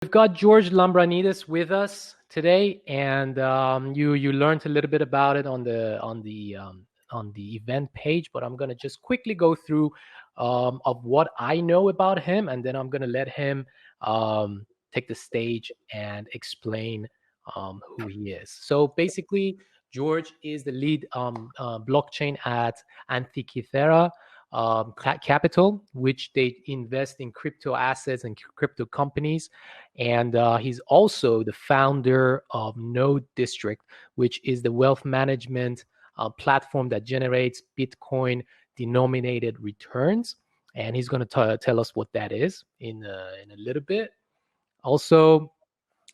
We've got George Lambrianides with us today, and you learned a little bit about it on the event page. But I'm gonna just quickly go through of what I know about him, and then I'm gonna let him take the stage and explain who he is. So basically, George is the lead blockchain at Antikythera Capital, which they invest in crypto assets and crypto companies. And he's also the founder of Node District, which is the wealth management platform that generates Bitcoin denominated returns. And he's going to tell us what that is in a little bit. Also,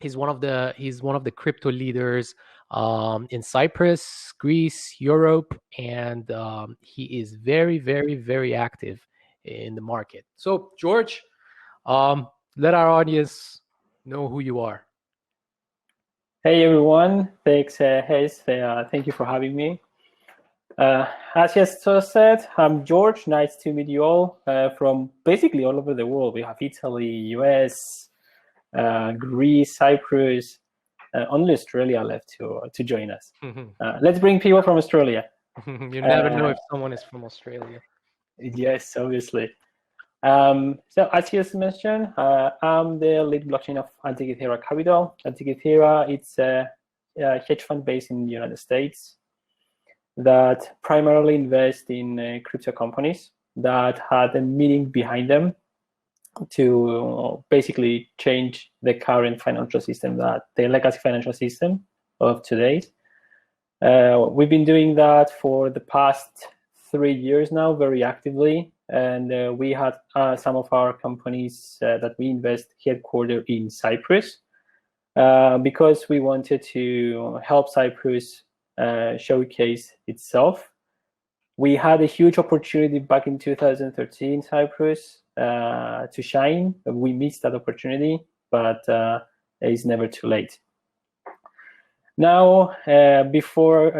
he's one of the crypto leaders in Cyprus, Greece, Europe, and he is very, very, very active in the market. So, George, let our audience know who you are. Hey everyone, thanks Hess, thank you for having me. As Hess said, I'm George, nice to meet you all from basically all over the world. We have Italy, US, Greece, Cyprus, only Australia left to join us. Let's bring people from Australia. You never know if someone is from Australia. Yes, obviously. So as you mentioned, I'm the lead blockchain of Antikythera Capital. Antikythera, it's a hedge fund based in the United States that primarily invests in crypto companies that had a meaning behind them to basically change the current financial system, the legacy financial system of today. We've been doing that for the past 3 years now, very actively. And we had some of our companies that we invest headquartered in Cyprus because we wanted to help Cyprus showcase itself. We had a huge opportunity back in 2013 Cyprus to shine. We missed that opportunity, but it's never too late. Now, before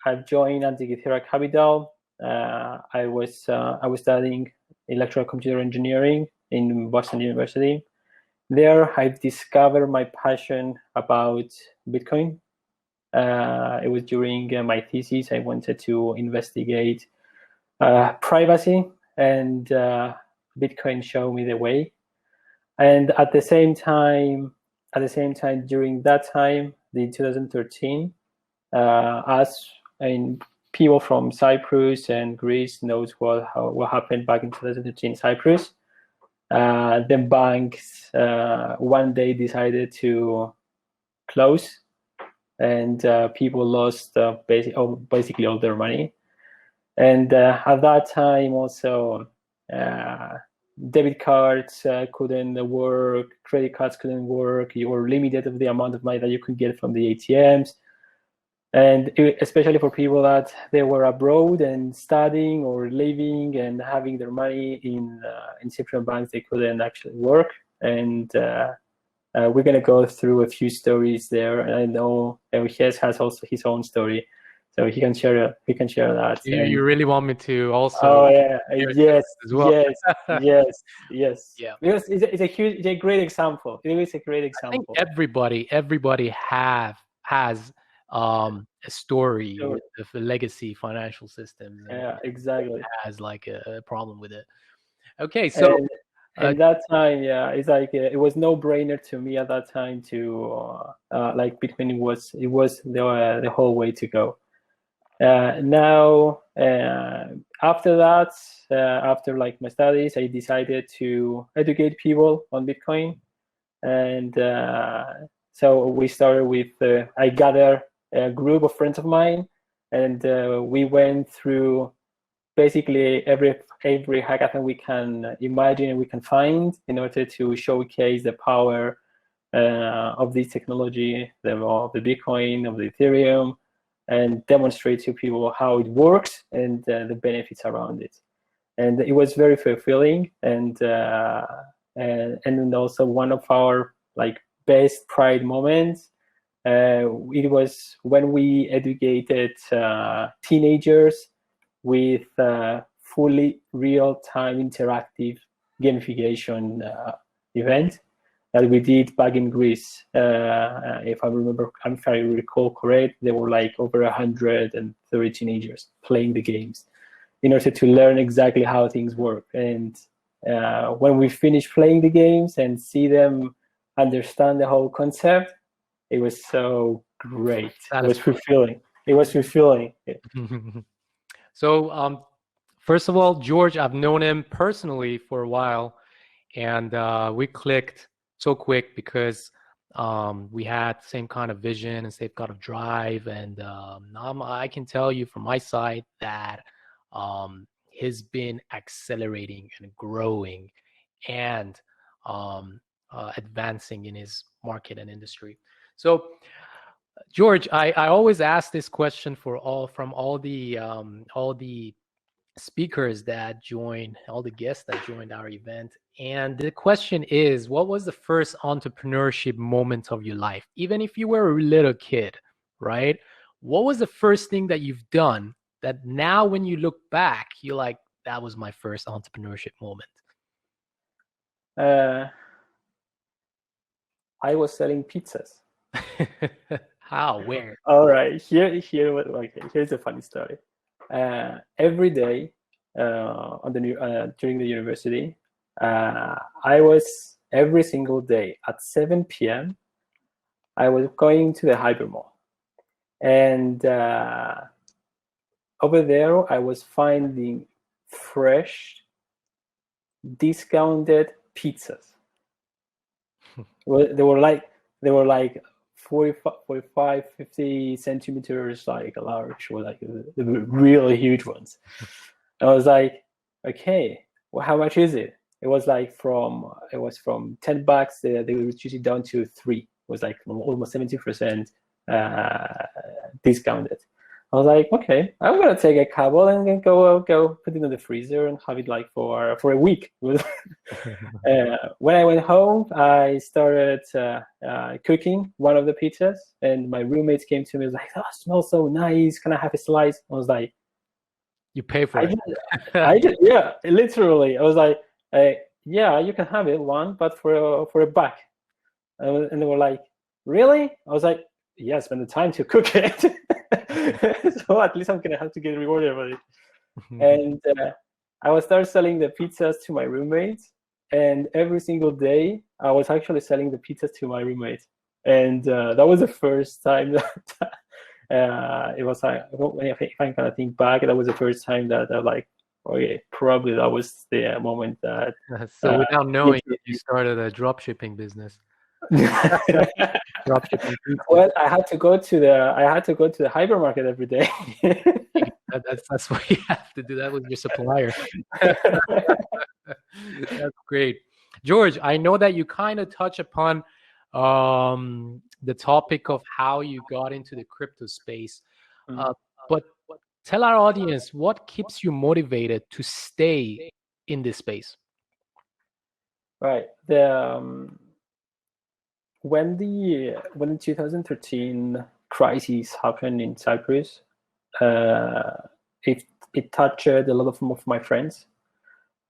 I've joined Antikythera Capital, I was studying electrical computer engineering in Boston University. There, I discovered my passion about Bitcoin. It was during my thesis. I wanted to investigate privacy, and Bitcoin showed me the way. And at the same time, during that time, in 2013, people from Cyprus and Greece knows what happened back in 2013 in Cyprus. The banks one day decided to close, and people lost basically all their money. And at that time also, debit cards couldn't work, credit cards couldn't work. You were limited of the amount of money that you could get from the ATMs. And especially for people that they were abroad and studying or living and having their money in Cypriot banks, they couldn't actually work. And we're going to go through a few stories there. And I know Hess has also his own story, so he can share that. You really want me to also? Oh yeah, yes, as well? yes. Yeah, because it's a great example. It is a great example. I think everybody has a story with the legacy financial systems. Yeah, exactly. Has like a problem with it. Okay, so at that time, yeah, it's like it was no brainer to me at that time to like Bitcoin was the whole way to go. Now, after that, after like my studies, I decided to educate people on Bitcoin, and so we started with I gathered a group of friends of mine, and we went through basically every hackathon we can imagine and we can find in order to showcase the power of this technology, of the Bitcoin, of the Ethereum, and demonstrate to people how it works and the benefits around it. And it was very fulfilling, and also one of our like best pride moments. It was when we educated teenagers with fully real-time interactive gamification event. that we did back in Greece. If I recall correct, there were like over 130 teenagers playing the games in order to learn exactly how things work. And when we finished playing the games and see them understand the whole concept, it was so great. It was fulfilling. It was fulfilling. So, first of all, George, I've known him personally for a while, and we clicked so quick because we had the same kind of vision and same kind of drive. And I can tell you from my side that he's been accelerating and growing and advancing in his market and industry. So, George, I always ask this question from all the speakers that join, all the guests that joined our event. And the question is, what was the first entrepreneurship moment of your life? Even if you were a little kid, right? What was the first thing that you've done that now when you look back, you're like, that was my first entrepreneurship moment? I was selling pizzas. How? Where? All right. Here's a funny story. Every day during the university, every single day at 7 p.m. I was going to the hypermall, and over there I was finding fresh, discounted pizzas. They were like 45, 50 centimeters, like large, or like the really huge ones. I was like, okay, well, how much is it? It was from $10. They reduced it down to $3. It was like almost 70% discounted. I was like, okay, I'm gonna take a couple and then go put it in the freezer and have it like for a week. When I went home, I started cooking one of the pizzas, and my roommates came to me and was like, "Oh, it smells so nice. Can I have a slice?" I was like, "You pay for it." I did, yeah, literally. I was like, "Yeah, you can have it one, but for a buck." And they were like, "Really?" I was like, "Yeah, spend the time to cook it." So at least I'm gonna have to get rewarded for it. And I would start selling the pizzas to my roommates, and every single day I was actually selling the pizzas to my roommates. And that was the first time that it was like, if I kind of think back, that was the first time that I like, okay, probably that was the moment that. So without knowing, you started a drop shipping business. Well, I had to go to the hypermarket every day. That's what you have to do. That with your supplier. That's great, George. I know that you kind of touch upon the topic of how you got into the crypto space, but tell our audience what keeps you motivated to stay in this space. Right. When the 2013 crisis happened in Cyprus, it touched a lot of my friends.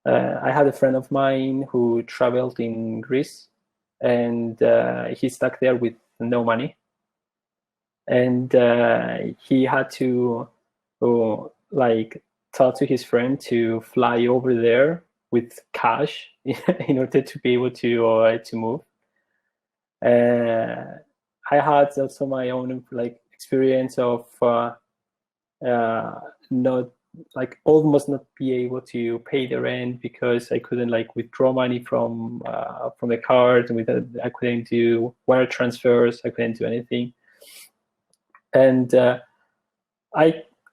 I had a friend of mine who traveled in Greece, and he's stuck there with no money, and he had to talk to his friend to fly over there with cash in order to be able to move. I had also my own experience of almost not be able to pay the rent because I couldn't withdraw money from the card, and I couldn't do wire transfers. I couldn't do anything, and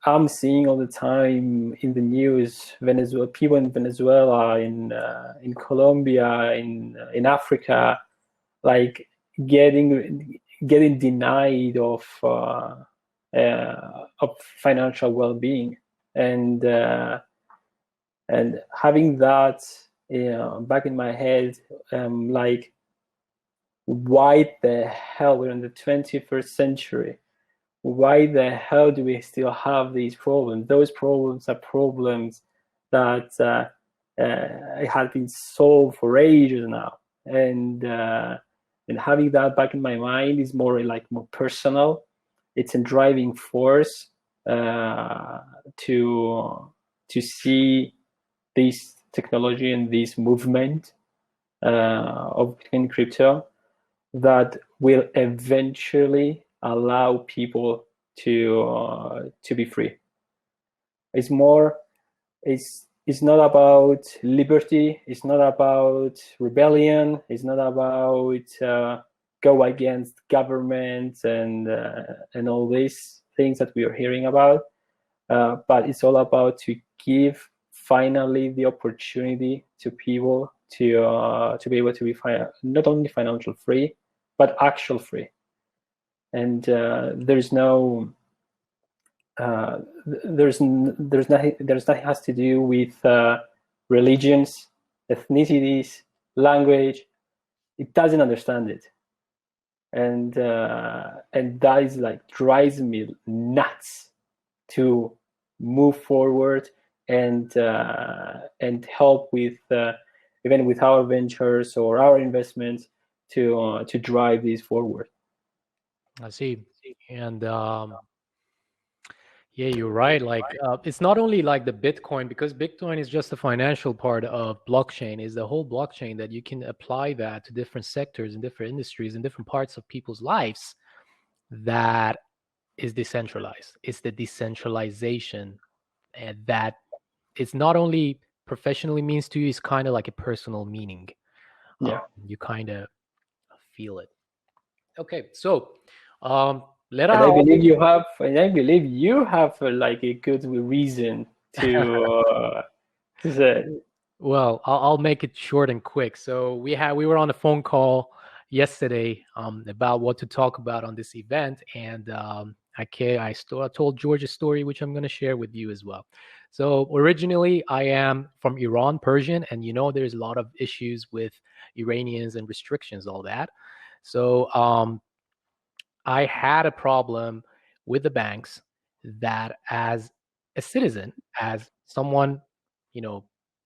I'm seeing all the time in the news people in Venezuela, in Colombia, in Africa, getting denied of financial well-being, and having that back in my head, why the hell we're in the 21st century? Why the hell do we still have these problems? Those problems are problems that had been solved for ages now. and having that back in my mind is more personal. It's a driving force to see this technology and this movement of Bitcoin crypto that will eventually allow people to be free. It's not about liberty. It's not about rebellion. It's not about go against governments and all these things that we are hearing about. But it's all about to give finally the opportunity to people to be able to be not only financial free, but actual free. And there's nothing has to do with religions, ethnicities, language. It doesn't understand it, and that is drives me nuts to move forward and help with even with our ventures or our investments to drive these forward. I see. And yeah, you're right. It's not only the Bitcoin, because Bitcoin is just the financial part of blockchain. Is the whole blockchain that you can apply that to different sectors and different industries and different parts of people's lives that is decentralized. It's the decentralization, and that it's not only professionally means to you, it's kind of like a personal meaning. Yeah, you kind of feel it. Okay, so I believe you have a good reason to say. Well, I'll make it short and quick. So we were on a phone call yesterday about what to talk about on this event, and I told George a story which I'm going to share with you as well. So originally, I am from Iran, Persian, and there's a lot of issues with Iranians and restrictions, all that. So I had a problem with the banks that, as a citizen, as someone,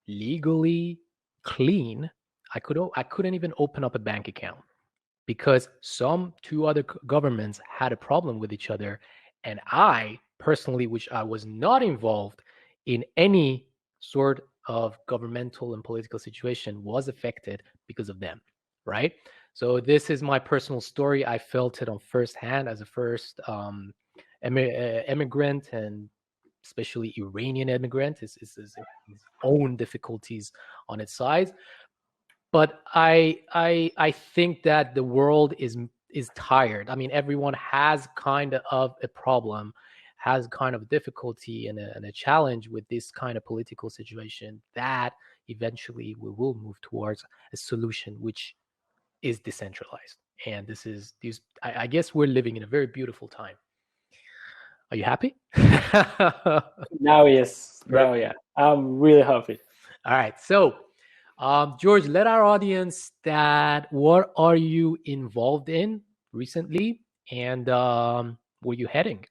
legally clean, I couldn't even open up a bank account because some two other governments had a problem with each other, and I personally, which I was not involved in any sort of governmental and political situation, was affected because of them, right? So this is my personal story. I felt it on firsthand as a first immigrant, and especially Iranian immigrant. His own difficulties on its side. But I think that the world is tired. I mean, everyone has kind of a problem, has kind of difficulty and a challenge with this kind of political situation, that eventually we will move towards a solution which is decentralized. And I guess we're living in a very beautiful time. Are you happy? Now, yes. Now, yeah. I'm really happy. All right. So, George, let our audience that what are you involved in recently, and where you heading?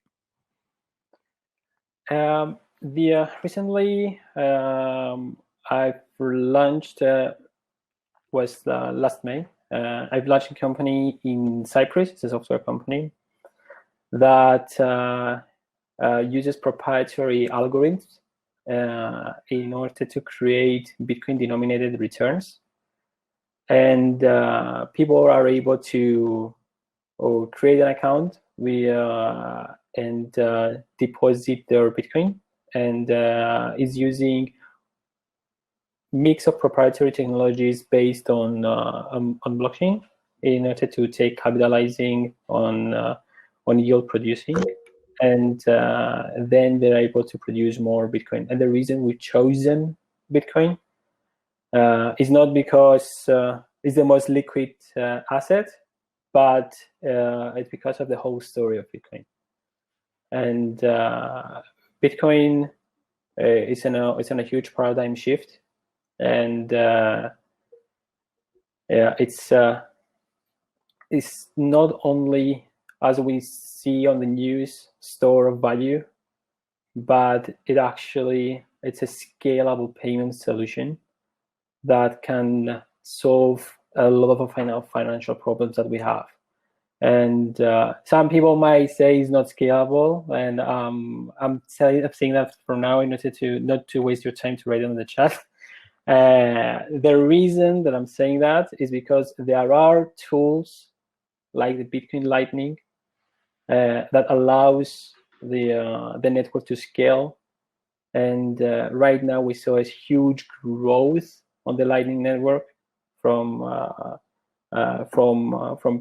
Recently, I've launched was last May. I've launched a company in Cyprus. It's a software company that uses proprietary algorithms in order to create Bitcoin-denominated returns. And people are able to create an account and deposit their Bitcoin, and is using mix of proprietary technologies based on blockchain in order to take capitalizing on yield producing, and then they're able to produce more Bitcoin. And the reason we've chosen Bitcoin is not because it's the most liquid asset, but it's because of the whole story of Bitcoin. And Bitcoin is in a huge paradigm shift, and it's not only, as we see on the news, store of value, but it's a scalable payment solution that can solve a lot of financial problems that we have. And some people might say it's not scalable, and I'm saying that from now in order to not to waste your time to write it in the chat. The reason that I'm saying that is because there are tools like the Bitcoin Lightning that allows the network to scale. And right now we saw a huge growth on the Lightning Network from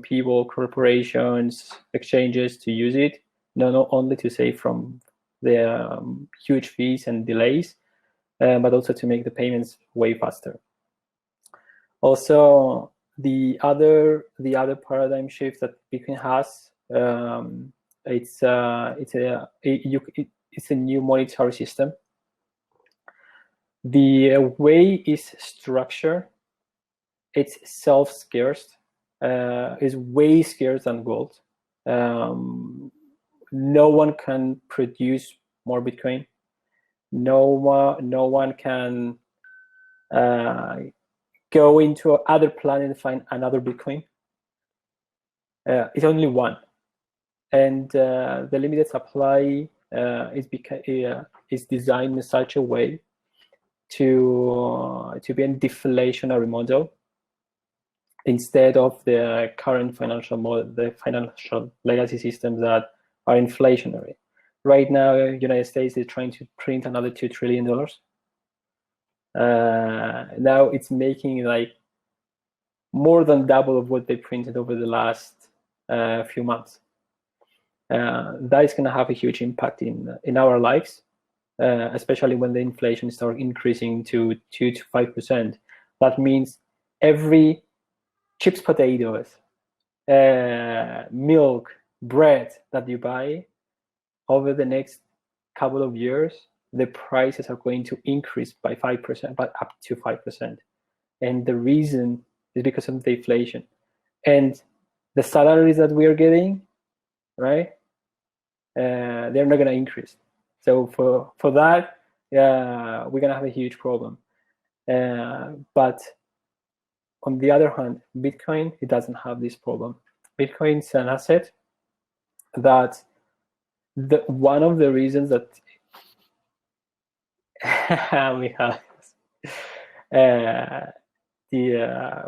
people, corporations, exchanges to use it, not only to save from the huge fees and delays, but also to make the payments way faster. Also, the other paradigm shift that Bitcoin has, it's a new monetary system. The way it's structured, it's self-scarce, is way scarce than gold. No one can produce more Bitcoin. No one can go into other planet and find another Bitcoin. It's only one, and the limited supply is designed in such a way to be a deflationary model instead of the current financial model, the financial legacy systems that are inflationary. Right now, United States is trying to print another $2 trillion. Now it's making like more than double of what they printed over the last few months. That is going to have a huge impact in our lives, especially when the inflation starts increasing to 2 to 5%. That means every chips, potatoes, milk, bread that you buy over the next couple of years, the prices are going to increase by 5%, but up to 5%. And the reason is because of the inflation. And the salaries that we are getting, right, they're not going to increase. So for that, we're going to have a huge problem. But on the other hand, Bitcoin, it doesn't have this problem. Bitcoin is an asset that one of the reasons that we have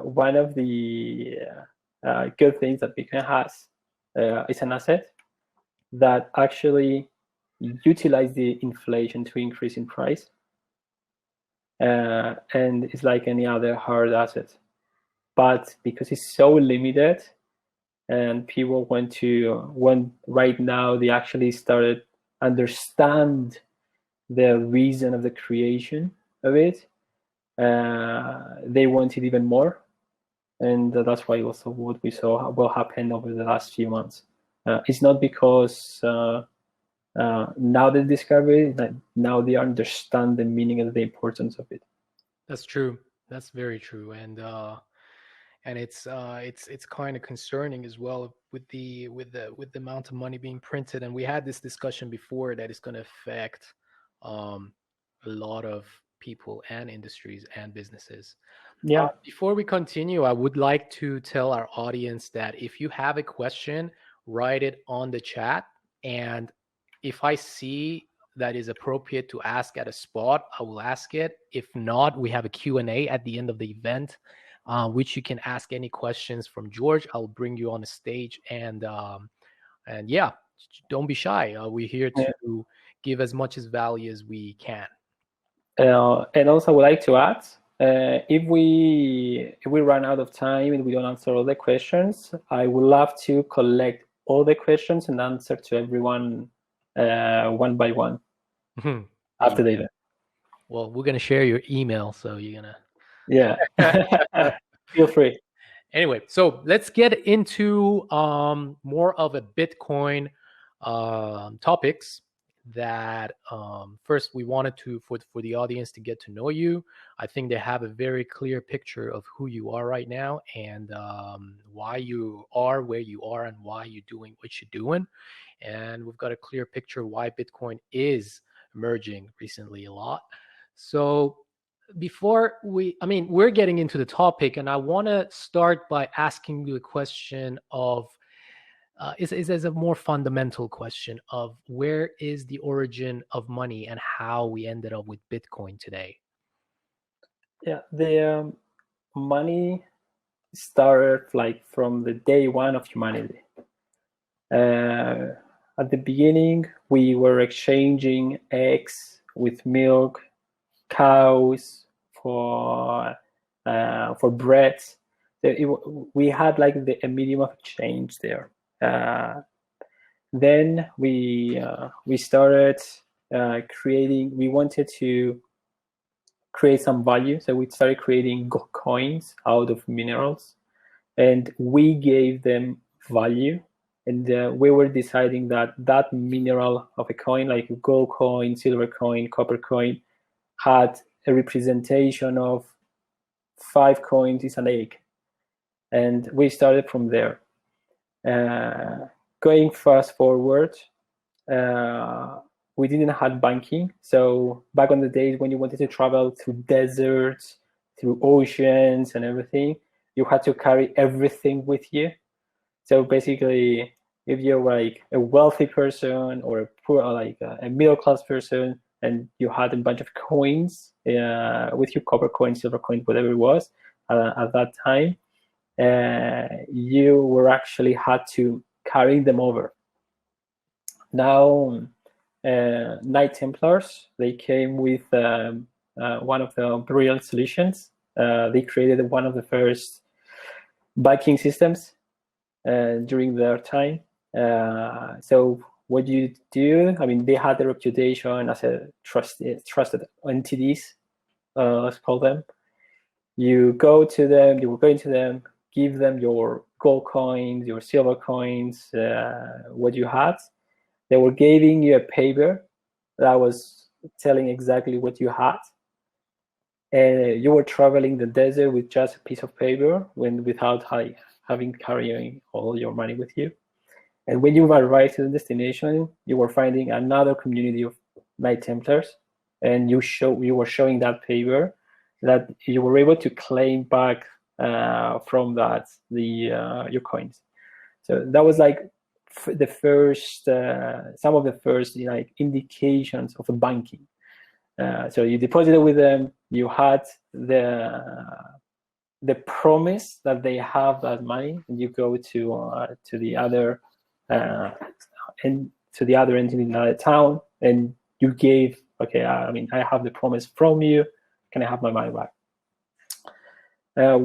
one of the good things that Bitcoin has is an asset that actually utilize the inflation to increase in price, and it's like any other hard asset. But because it's so limited, and people when right now they actually started understand the reason of the creation of it, they want it even more, and that's why also what we saw will happen over the last few months. It's not because now they discover it, that now they understand the meaning and the importance of it. That's true. That's very true, and it's kind of concerning as well with the amount of money being printed. And we had this discussion before that it's going to affect a lot of people and industries and businesses. Yeah. Before we continue, I would like to tell our audience that if you have a question, write it on the chat, and if I see that is appropriate to ask at a spot, I will ask it. If not, we have a Q&A at the end of the event, which you can ask any questions from George. I'll bring you on the stage, and yeah, don't be shy. We're here to give as much as value as we can. And also, I would like to add, if we run out of time and we don't answer all the questions, I would love to collect all the questions and answer to everyone one by one after the event. Well, we're gonna share your email, so you're gonna. Yeah. Feel free. Anyway, so let's get into more of a Bitcoin topics. That first we wanted to for the audience to get to know you. I think they have a very clear picture of who you are right now, and why you are where you are, and why you're doing what you're doing. And we've got a clear picture of why Bitcoin is emerging recently a lot. So before we're getting into the topic, and I want to start by asking you a question of, is a more fundamental question of where is the origin of money and how we ended up with Bitcoin today? Yeah, the money started like from the day one of humanity. At the beginning, we were exchanging eggs with milk, cows for bread. We had like a medium of exchange there. Then we started creating. We wanted to create some value, so we started creating coins out of minerals, and we gave them value. And we were deciding that mineral of a coin, like a gold coin, silver coin, copper coin, had a representation of 5 coins is an egg. And we started from there. Going fast forward, we didn't have banking. So back on the days when you wanted to travel through deserts, through oceans and everything, you had to carry everything with you. So basically, if you're like a wealthy person or a poor, like a middle-class person, and you had a bunch of coins with you, copper coins, silver coins, whatever it was at that time, you were actually had to carry them over. Now, Knight Templars, they came with one of the brilliant solutions. They created one of the first banking systems during their time. So what you do, they had a reputation as a trusted entities, let's call them. You go to them, you will go into them, give them your gold coins, your silver coins, what you had. They were giving you a paper that was telling exactly what you had. You were traveling the desert with just a piece of paper without carrying all your money with you. And when you arrived to the destination, you were finding another community of Knight Templars, and you were showing that paper that you were able to claim back from that your coins. So that was like the first, some of the first indications of a banking. So you deposited with them, you had the promise that they have that money, and you go to the other entity in another town, and you gave, okay, I have the promise from you, can I have my money back? After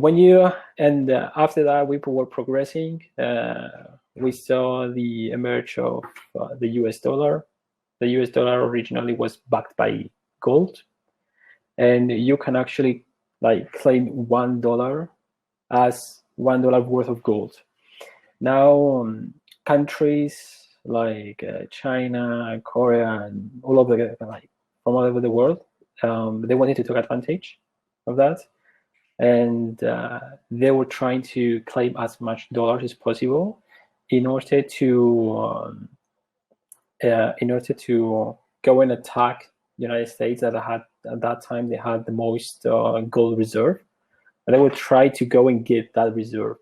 that, we were progressing. We saw the emerge of the US dollar. The US dollar originally was backed by gold, and you can actually claim $1 as $1 worth of gold. Now, countries like China, Korea, and all over from all over the world, they wanted to take advantage of that, and they were trying to claim as much dollars as possible in order to go and attack the United States that had at that time they had the most gold reserve, and they would try to go and get that reserve.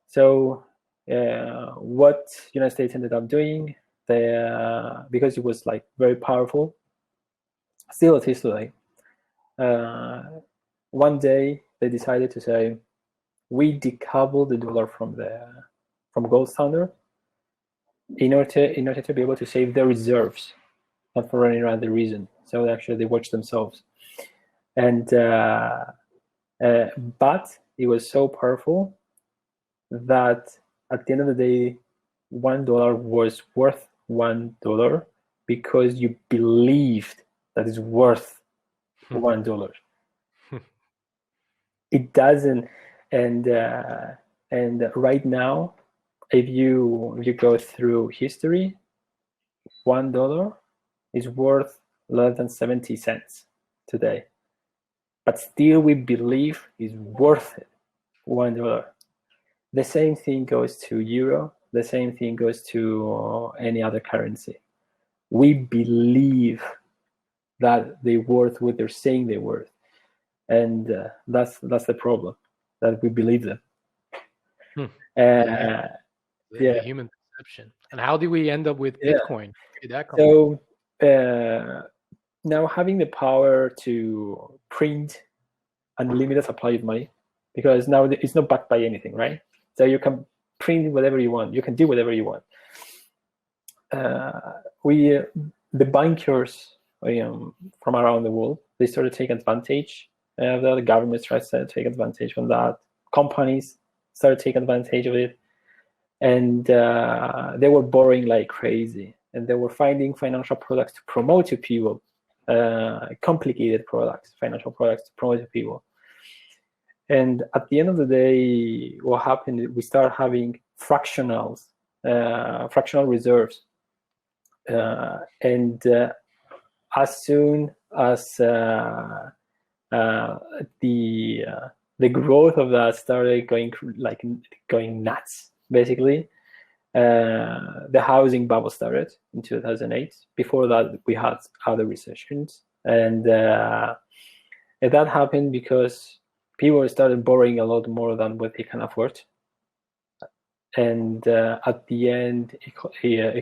So what United States ended up doing, because it was very powerful, still it is today. One day they decided to say, we decouple the dollar from gold standard in order to be able to save their reserves, not for any other reason. So actually they watched themselves, and but it was so powerful that at the end of the day, $1 was worth $1 because you believed that it's worth $1. It doesn't, and right now, if you go through history, $1 is worth less than 70 cents today, but still we believe it's worth it, $1. The same thing goes to euro. The same thing goes to any other currency. We believe that they're worth what they're saying they're worth. and that's the problem, that we believe them. The Yeah. human perception. And how do we end up with Yeah. Bitcoin? Where did that come from? So now having the power to print unlimited supply of money, because now it's not backed by anything, right? So you can print whatever you want. You can do whatever you want. The bankers from around the world, they started to take advantage. The government tried to take advantage from that. Companies started taking advantage of it, and they were borrowing like crazy, and they were finding financial products to promote to people, complicated products, financial products to promote to people. And at the end of the day, what happened is we started having fractional reserves. And as soon as the growth of that started going nuts, basically, the housing bubble started in 2008. Before that, we had other recessions, and that happened because people started borrowing a lot more than what they can afford. And at the end, it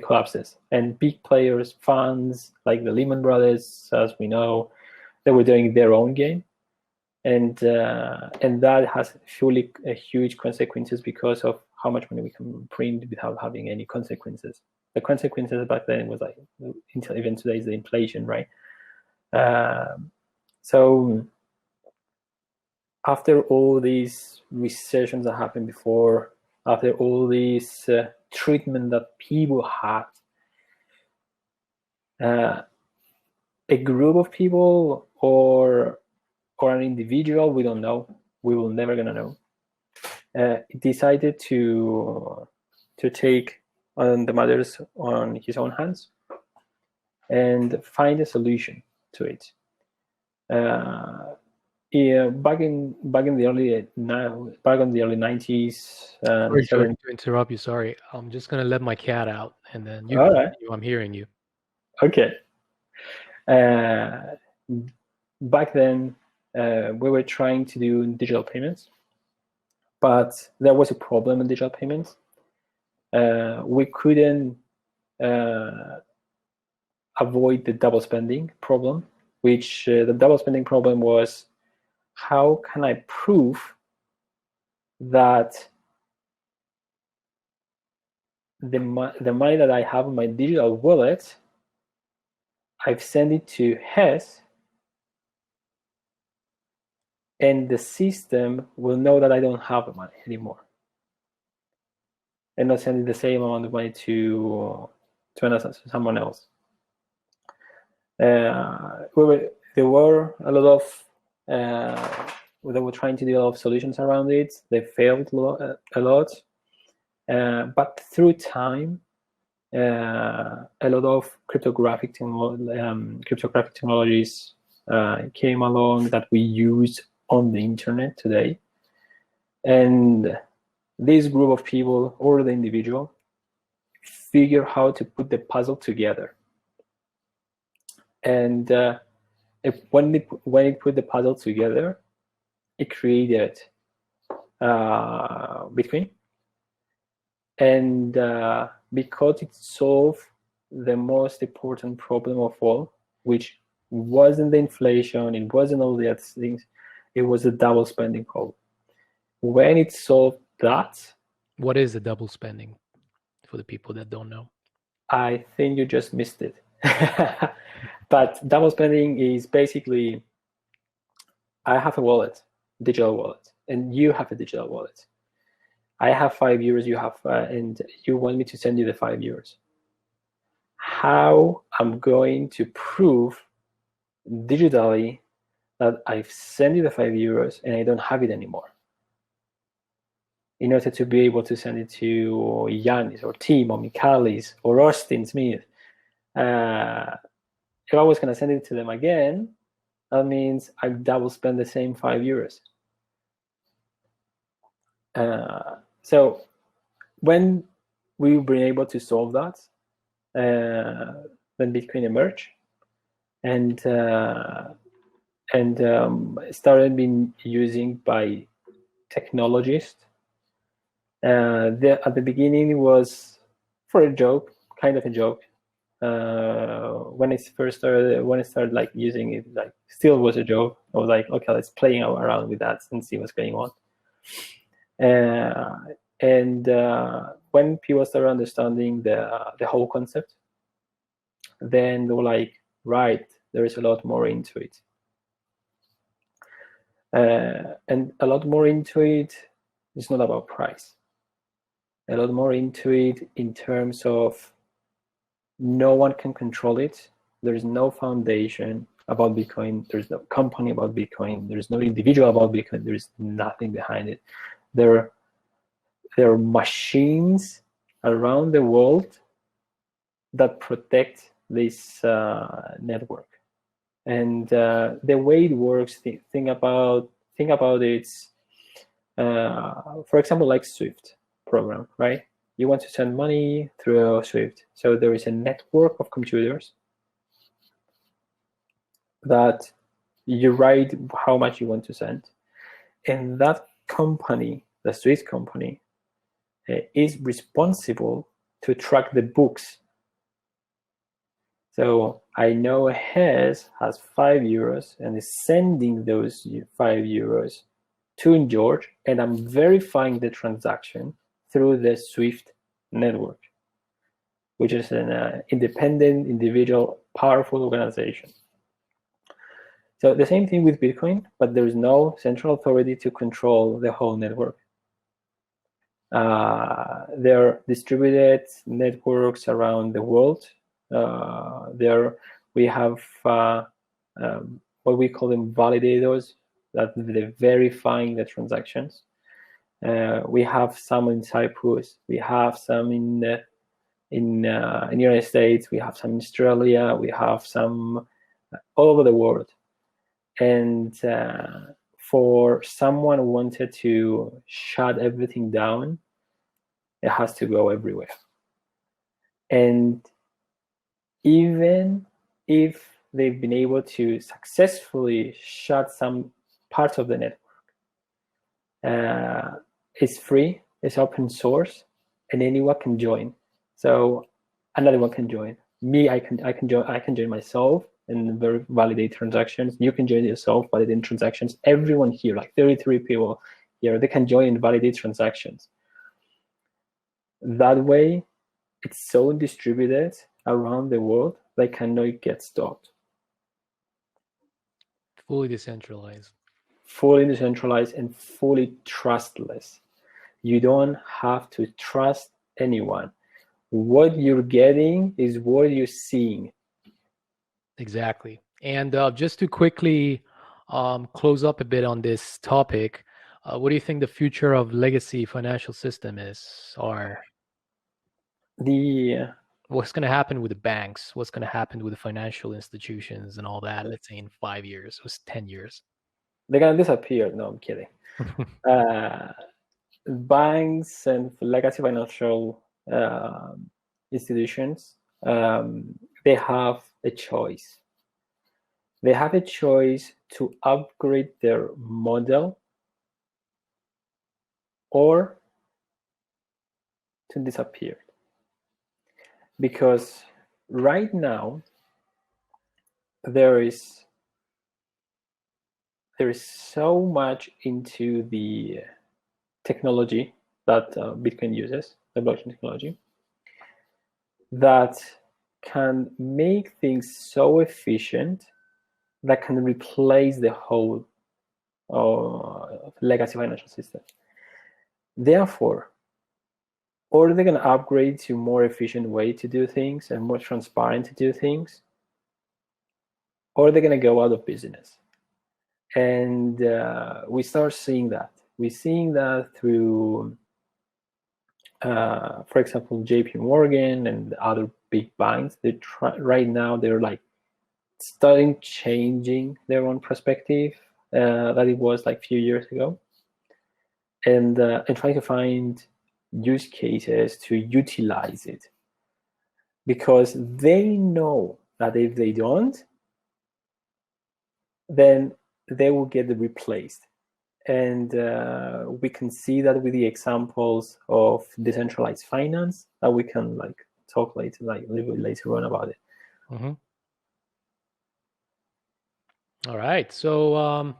collapses. And big players, funds like the Lehman Brothers, as we know, they were doing their own game, and that has huge consequences because of how much money we can print without having any consequences. The consequences back then was like, until even today, is the inflation, right? So after all these recessions that happened before, after all this treatment that people had, a group of people or an individual, we don't know, we will never gonna know, decided to take on the matters on his own hands and find a solution to it. Back in the early 90s. Sorry to interrupt you. Sorry, I'm just gonna let my cat out, and then you. All right. I'm hearing you. Okay. Back then, we were trying to do digital payments, but there was a problem in digital payments. We couldn't avoid the double spending problem, which the double spending problem was, how can I prove that the money that I have in my digital wallet, I've sent it to Hess, and the system will know that I don't have the money anymore, and not sending the same amount of money to someone else. There were a lot of they were trying to do a lot of solutions around it. They failed a lot, but through time, a lot of cryptographic technologies came along that we use on the internet today. And this group of people, or the individual, figure how to put the puzzle together. And when it put the puzzle together, it created Bitcoin. And because it solved the most important problem of all, which wasn't the inflation, it wasn't all the other things, it was the double spending problem. When it solved that... What is the double spending, for the people that don't know? I think you just missed it. But double spending is basically, I have a wallet, digital wallet, and you have a digital wallet. I have €5, you have, and you want me to send you the €5. How I'm going to prove digitally that I've sent you the €5 and I don't have it anymore, in order to be able to send it to Yanis or Tim or Michalis or Austin Smith? If I was going to send it to them again, that means I double spend the same €5. So when we were able to solve that, then Bitcoin emerged, and started being using by technologists. At the beginning, it was for a joke, kind of a joke. When I started like using it, like still was a joke. I was like, okay, let's play around with that and see what's going on. When people started understanding the whole concept, then they were like, right, there is a lot more into it. And a lot more into it is not about price. A lot more into it in terms of no one can control it. There's no foundation about Bitcoin. There's no company about Bitcoin. There's no individual about Bitcoin. There's nothing behind it. There are machines around the world that protect this network. And the way it works, think about it. For example, like Swift program, right? You want to send money through Swift. So there is a network of computers that you write how much you want to send. And that company, the Swift company, is responsible to track the books. So I know Hess has €5 and is sending those €5 to George, and I'm verifying the transaction through the Swift network, which is an independent, individual, powerful organization. So the same thing with Bitcoin, but there is no central authority to control the whole network. There are distributed networks around the world. We have what we call them validators, that they're verifying the transactions. We have some in Cyprus. We have some in the United States. We have some in Australia. We have some all over the world. And for someone who wanted to shut everything down, it has to go everywhere. And even if they've been able to successfully shut some parts of the network, it's free, it's open source, and anyone can join. So another one can join. Me, I can join myself and validate transactions. You can join yourself, validate transactions. Everyone here, like 33 people here, they can join and validate transactions. That way, it's so distributed around the world they cannot get stopped. Fully decentralized. Fully decentralized and fully trustless. You don't have to trust anyone. What you're getting is what you're seeing. Exactly. And just to quickly close up a bit on this topic, what do you think the future of legacy financial system is? Or what's going to happen with the banks? What's going to happen with the financial institutions and all that, let's say in 5 years or 10 years? They're going to disappear. No, I'm kidding. Banks and legacy financial institutions, they have a choice. They have a choice to upgrade their model or to disappear. Because right now, there is so much into the technology that Bitcoin uses, the blockchain technology, that can make things so efficient that can replace the whole legacy financial system. Therefore, or they're going to upgrade to more efficient way to do things and more transparent to do things, or they're going to go out of business. And we start seeing that. We're seeing that through, for example, JP Morgan and other big banks. Right now, they're like starting changing their own perspective that it was like a few years ago, and trying to find use cases to utilize it, because they know that if they don't, then they will get replaced. And we can see that with the examples of decentralized finance that we can talk later, a little bit later on about it. Mm-hmm. All right. So,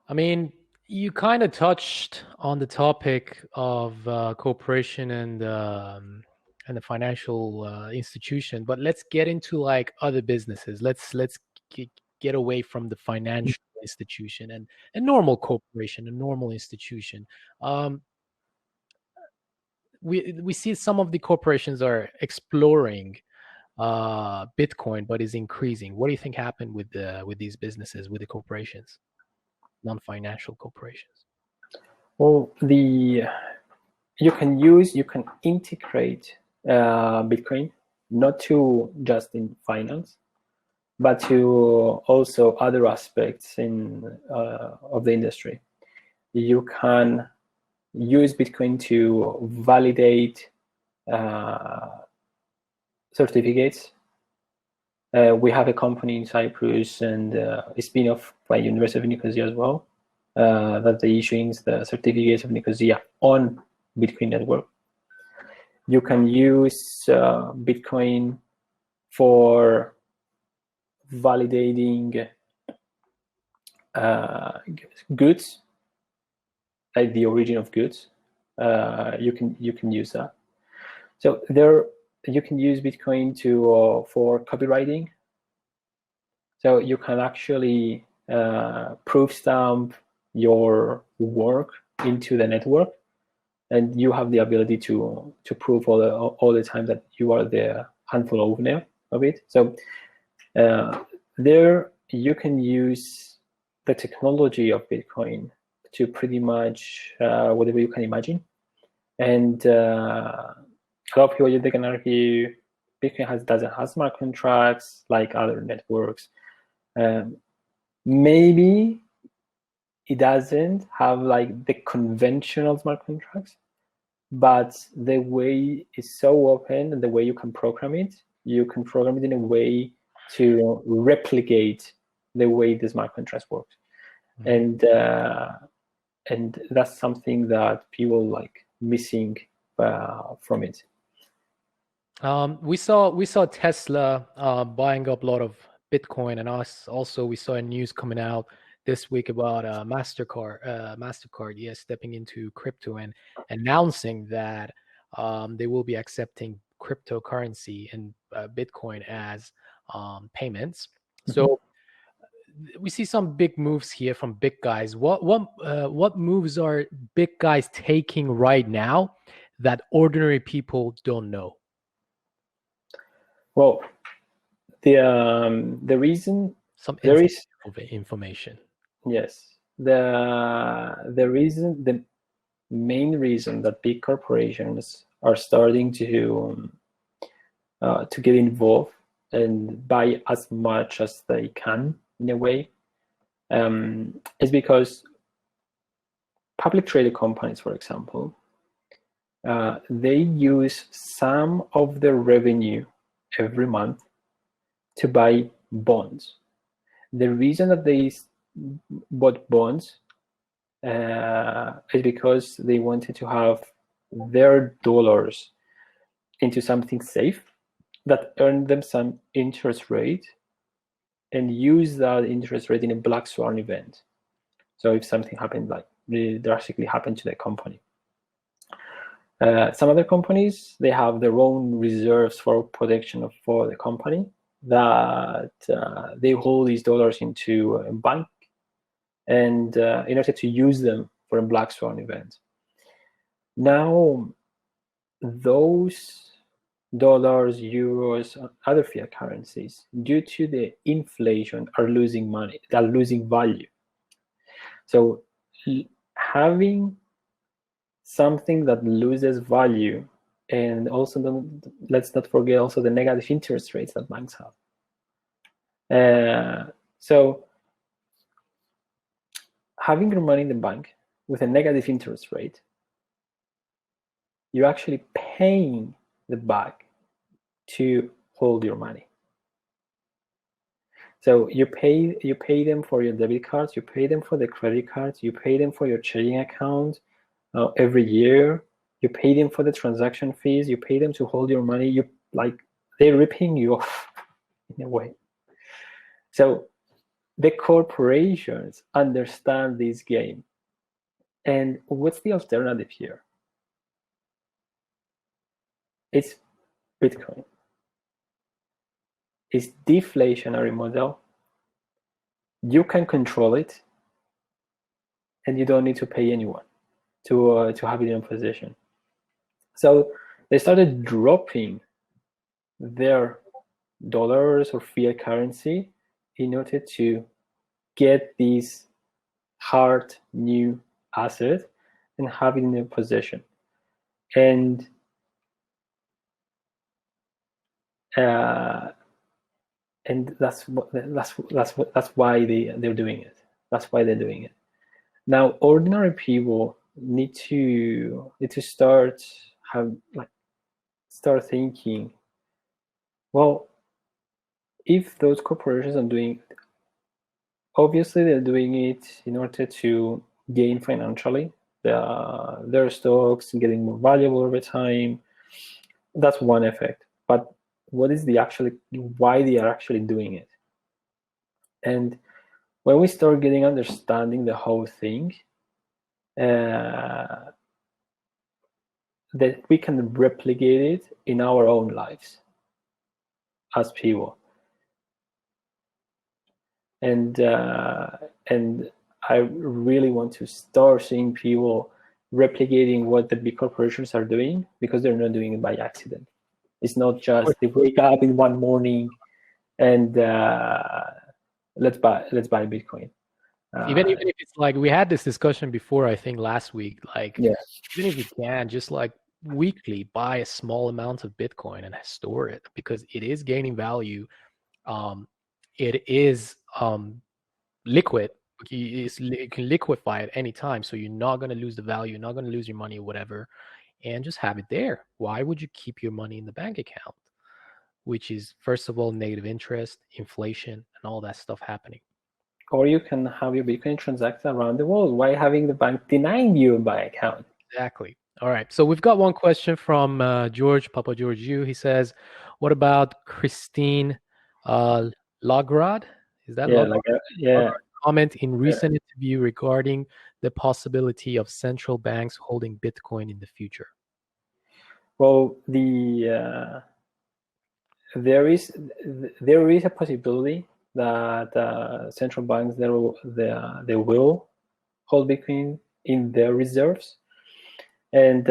I mean, you kind of touched on the topic of cooperation and the financial institution, but let's get into like other businesses. Let's get away from the financial institution and a normal corporation, a normal institution. We see some of the corporations are exploring Bitcoin, but is increasing. What do you think happened with these businesses, with the corporations, non-financial corporations? Well, you can integrate Bitcoin not to just in finance, but to also other aspects of the industry. You can use Bitcoin to validate certificates. We have a company in Cyprus and a spin-off by University of Nicosia as well, that they're issuing the certificates of Nicosia on Bitcoin network. You can use Bitcoin for validating goods, like the origin of goods. You can use that. So you can use Bitcoin for copywriting. So you can actually proof stamp your work into the network, and you have the ability to prove all the time that you are the handful owner of it. So there you can use the technology of Bitcoin to pretty much whatever you can imagine. And a lot of people, they can argue Bitcoin doesn't have smart contracts like other networks. Maybe it doesn't have like the conventional smart contracts, but the way it's so open and the way you can program it in a way to replicate the way the smart contracts work. Mm-hmm. And that's something that people like missing from it. We saw Tesla buying up a lot of Bitcoin, and us also we saw a news coming out this week about Mastercard, yes, stepping into crypto and announcing that they will be accepting cryptocurrency and Bitcoin as payments. Mm-hmm. So we see some big moves here from big guys. What moves are big guys taking right now that ordinary people don't know? Well, the reason some information. Yes, the main reason that big corporations are starting to get involved and buy as much as they can in a way is because public traded companies, for example, they use some of their revenue every month to buy bonds. The reason that they bought bonds is because they wanted to have their dollars into something safe that earned them some interest rate and use that interest rate in a black swan event. So if something happened, like really drastically happened to the company. Some other companies, they have their own reserves for protection for the company that they hold these dollars into a bank and in order to use them for a black swan event. Now, those dollars, euros, and other fiat currencies, due to the inflation, are losing money, are losing value. So having something that loses value, and also let's not forget also the negative interest rates that banks have. So having your money in the bank with a negative interest rate, you're actually paying the bank to hold your money. So you pay them for your debit cards, you pay them for the credit cards, you pay them for your checking account every year. You pay them for the transaction fees. You pay them to hold your money. They're ripping you off in a way. So the corporations understand this game. And what's the alternative here? It's Bitcoin. It's deflationary model. You can control it, and you don't need to pay anyone to have it in possession. So they started dropping their dollars or fiat currency in order to get this hard new asset and have it in their possession. And that's why they're doing it. That's why they're doing it. Now, ordinary people need to start thinking, well, if those corporations are doing it, obviously they're doing it in order to gain financially. Their stocks getting more valuable over time. That's one effect. But what is why they are actually doing it? And when we start understanding the whole thing, that we can replicate it in our own lives as people. And I really want to start seeing people replicating what the big corporations are doing, because they're not doing it by accident. It's not just they wake up in one morning and let's buy Bitcoin. Even if it's like, we had this discussion before, I think last week, even if you can just weekly buy a small amount of Bitcoin and store it, because it is gaining value. It is liquid. You can liquefy at any time, so you're not going to lose the value, you're not going to lose your money or whatever, and just have it there. Why would you keep your money in the bank account, which is, first of all, negative interest, inflation, and all that stuff happening? Or you can have your Bitcoin transact around the world. Why having the bank denying you a bank account? Exactly. All right. So we've got one question from George, Papa George U. He says, what about Christine Lagrad? Is that Lagrad? Comment in recent interview regarding the possibility of central banks holding Bitcoin in the future. Well, there is a possibility that central banks they will hold Bitcoin in their reserves, and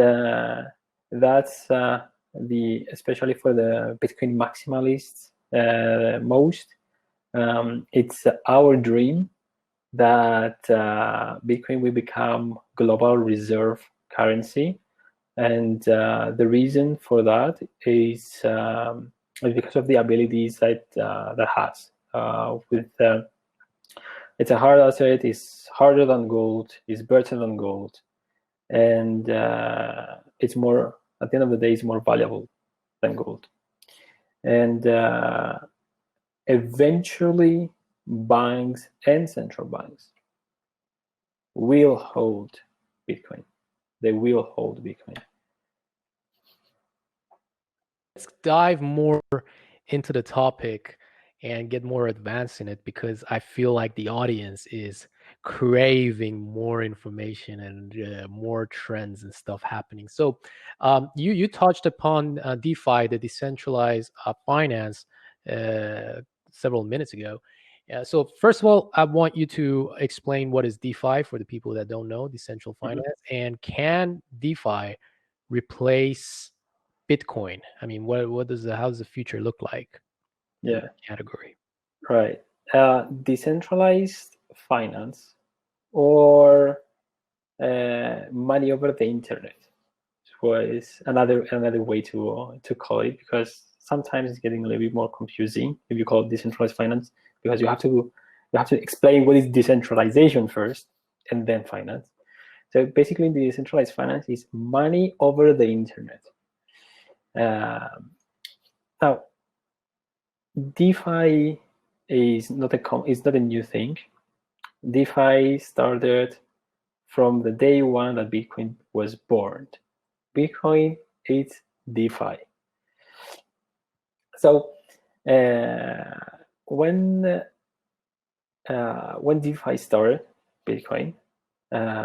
that's especially for the Bitcoin maximalists most. It's our dream that Bitcoin will become global reserve currency, and the reason for that is because of the abilities that has. It's a hard asset. It's harder than gold. It's better than gold, and it's more. At the end of the day, it's more valuable than gold. And eventually, banks and central banks will hold Bitcoin. They will hold Bitcoin. Let's dive more into the topic and get more advanced in it, because I feel like the audience is craving more information and more trends and stuff happening. So you touched upon DeFi, the decentralized finance, several minutes ago. So first of all, I want you to explain what is DeFi for the people that don't know, decentralized finance, and can DeFi replace Bitcoin? I mean, how does the future look like? Yeah, category. Right. Decentralized finance, or money over the internet, was another way to call it, because sometimes it's getting a little bit more confusing if you call it decentralized finance, because you have to explain what is decentralization first and then finance. So basically, the decentralized finance is money over the internet. Now, DeFi is not a new thing. DeFi started from the day one that Bitcoin was born. Bitcoin is DeFi. So when DeFi started, Bitcoin,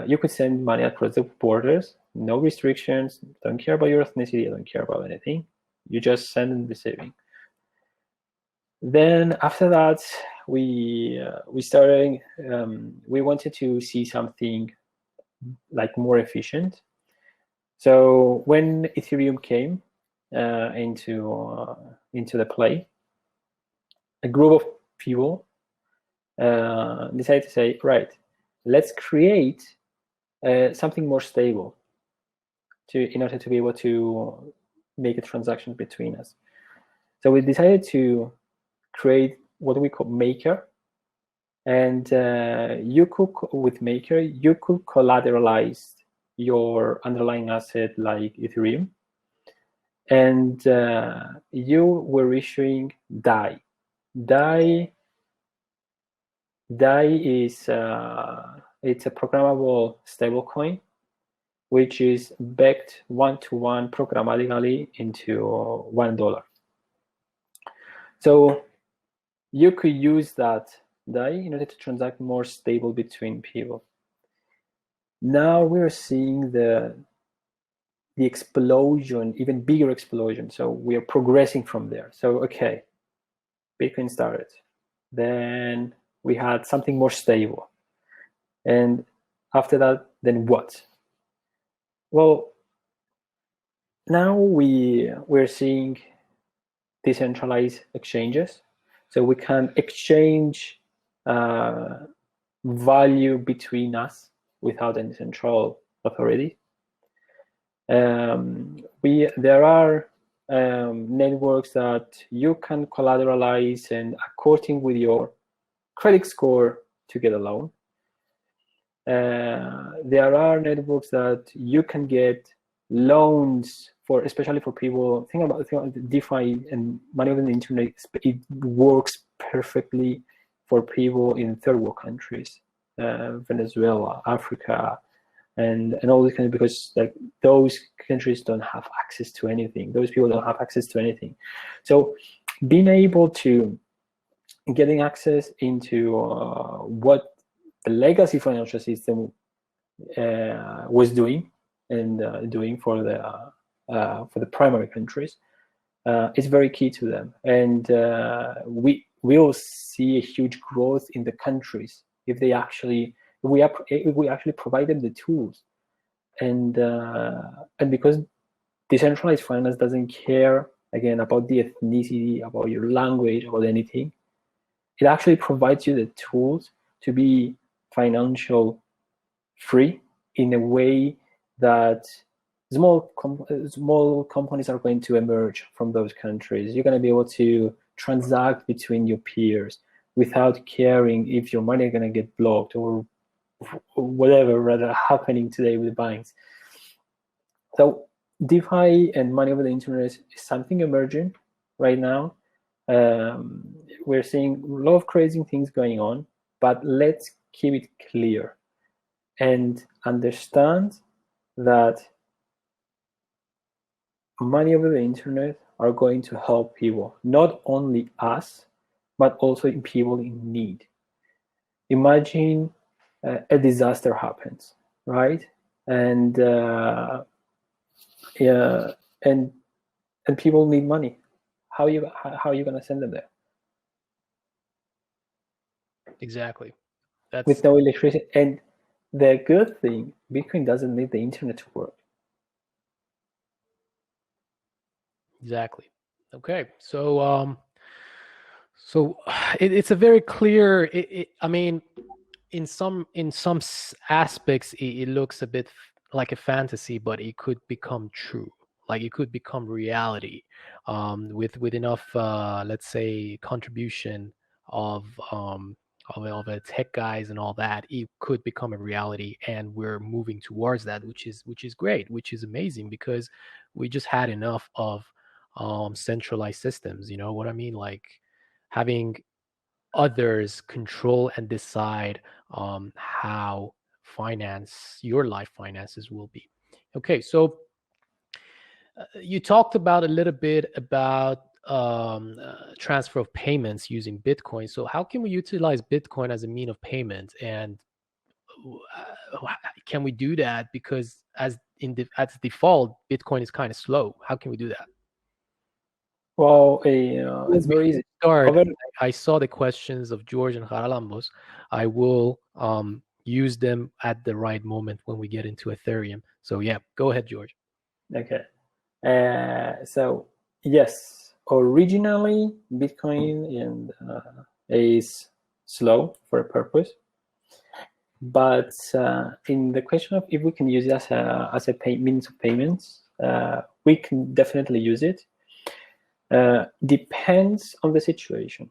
you could send money across the borders, no restrictions. Don't care about your ethnicity. Don't care about anything. You just send and receiving. Then after that, we started. We wanted to see something like more efficient. So when Ethereum came into the play, a group of people decided to say, right, let's create something more stable in order to be able to make a transaction between us. So we decided to create what we call Maker, and with Maker you could collateralize your underlying asset like Ethereum, and you were issuing DAI. DAI is it's a programmable stablecoin which is backed one-to-one programmatically into $1. So you could use that DAI in order to transact more stable between people. Now we're seeing the explosion, even bigger explosion. So we are progressing from there. So okay, Bitcoin started. Then we had something more stable. And after that, then what? Well, now we're seeing decentralized exchanges. So we can exchange value between us without any central authority. There are networks that you can collateralize and according with your credit score to get a loan. There are networks that you can get loans for, especially for people. Think about DeFi and money over the internet. It works perfectly for people in third world countries, Venezuela, Africa, and all these countries, because like those countries don't have access to anything. Those people don't have access to anything. So being able to getting access into what the legacy financial system was doing and doing for the primary countries is very key to them. And we will see a huge growth in the countries if we actually provide them the tools. And because decentralized finance doesn't care again about the ethnicity, about your language, about anything, it actually provides you the tools to be financial free in a way that small companies are going to emerge from those countries. You're going to be able to transact between your peers without caring if your money is going to get blocked or whatever rather happening today with banks. So DeFi and money over the internet is something emerging right now. We're seeing a lot of crazy things going on, but let's keep it clear and understand that money over the internet are going to help people, not only us, but also people in need. Imagine a disaster happens, right? And people need money. How are you going to send them there? Exactly. With no electricity. And the good thing, Bitcoin doesn't need the internet to work. Exactly. Okay. So it's a very clear. I mean, in some aspects, it looks a bit like a fantasy, but it could become true. Like it could become reality with enough, let's say, contribution of the tech guys and all that. It could become a reality, and we're moving towards that, which is great, which is amazing, because we just had enough of centralized systems. You know what I mean? Like having others control and decide how your life finances will be. Okay, so you talked about a little bit about transfer of payments using Bitcoin. So how can we utilize Bitcoin as a mean of payment, and can we do that? Because as default, Bitcoin is kind of slow. How can we do that? Well, it's very easy. I saw the questions of George and Haralambos. I will use them at the right moment when we get into Ethereum. So yeah, go ahead, George. Okay. So yes, originally Bitcoin is slow for a purpose, but in the question of if we can use it as a means of payments, we can definitely use it. Depends on the situation.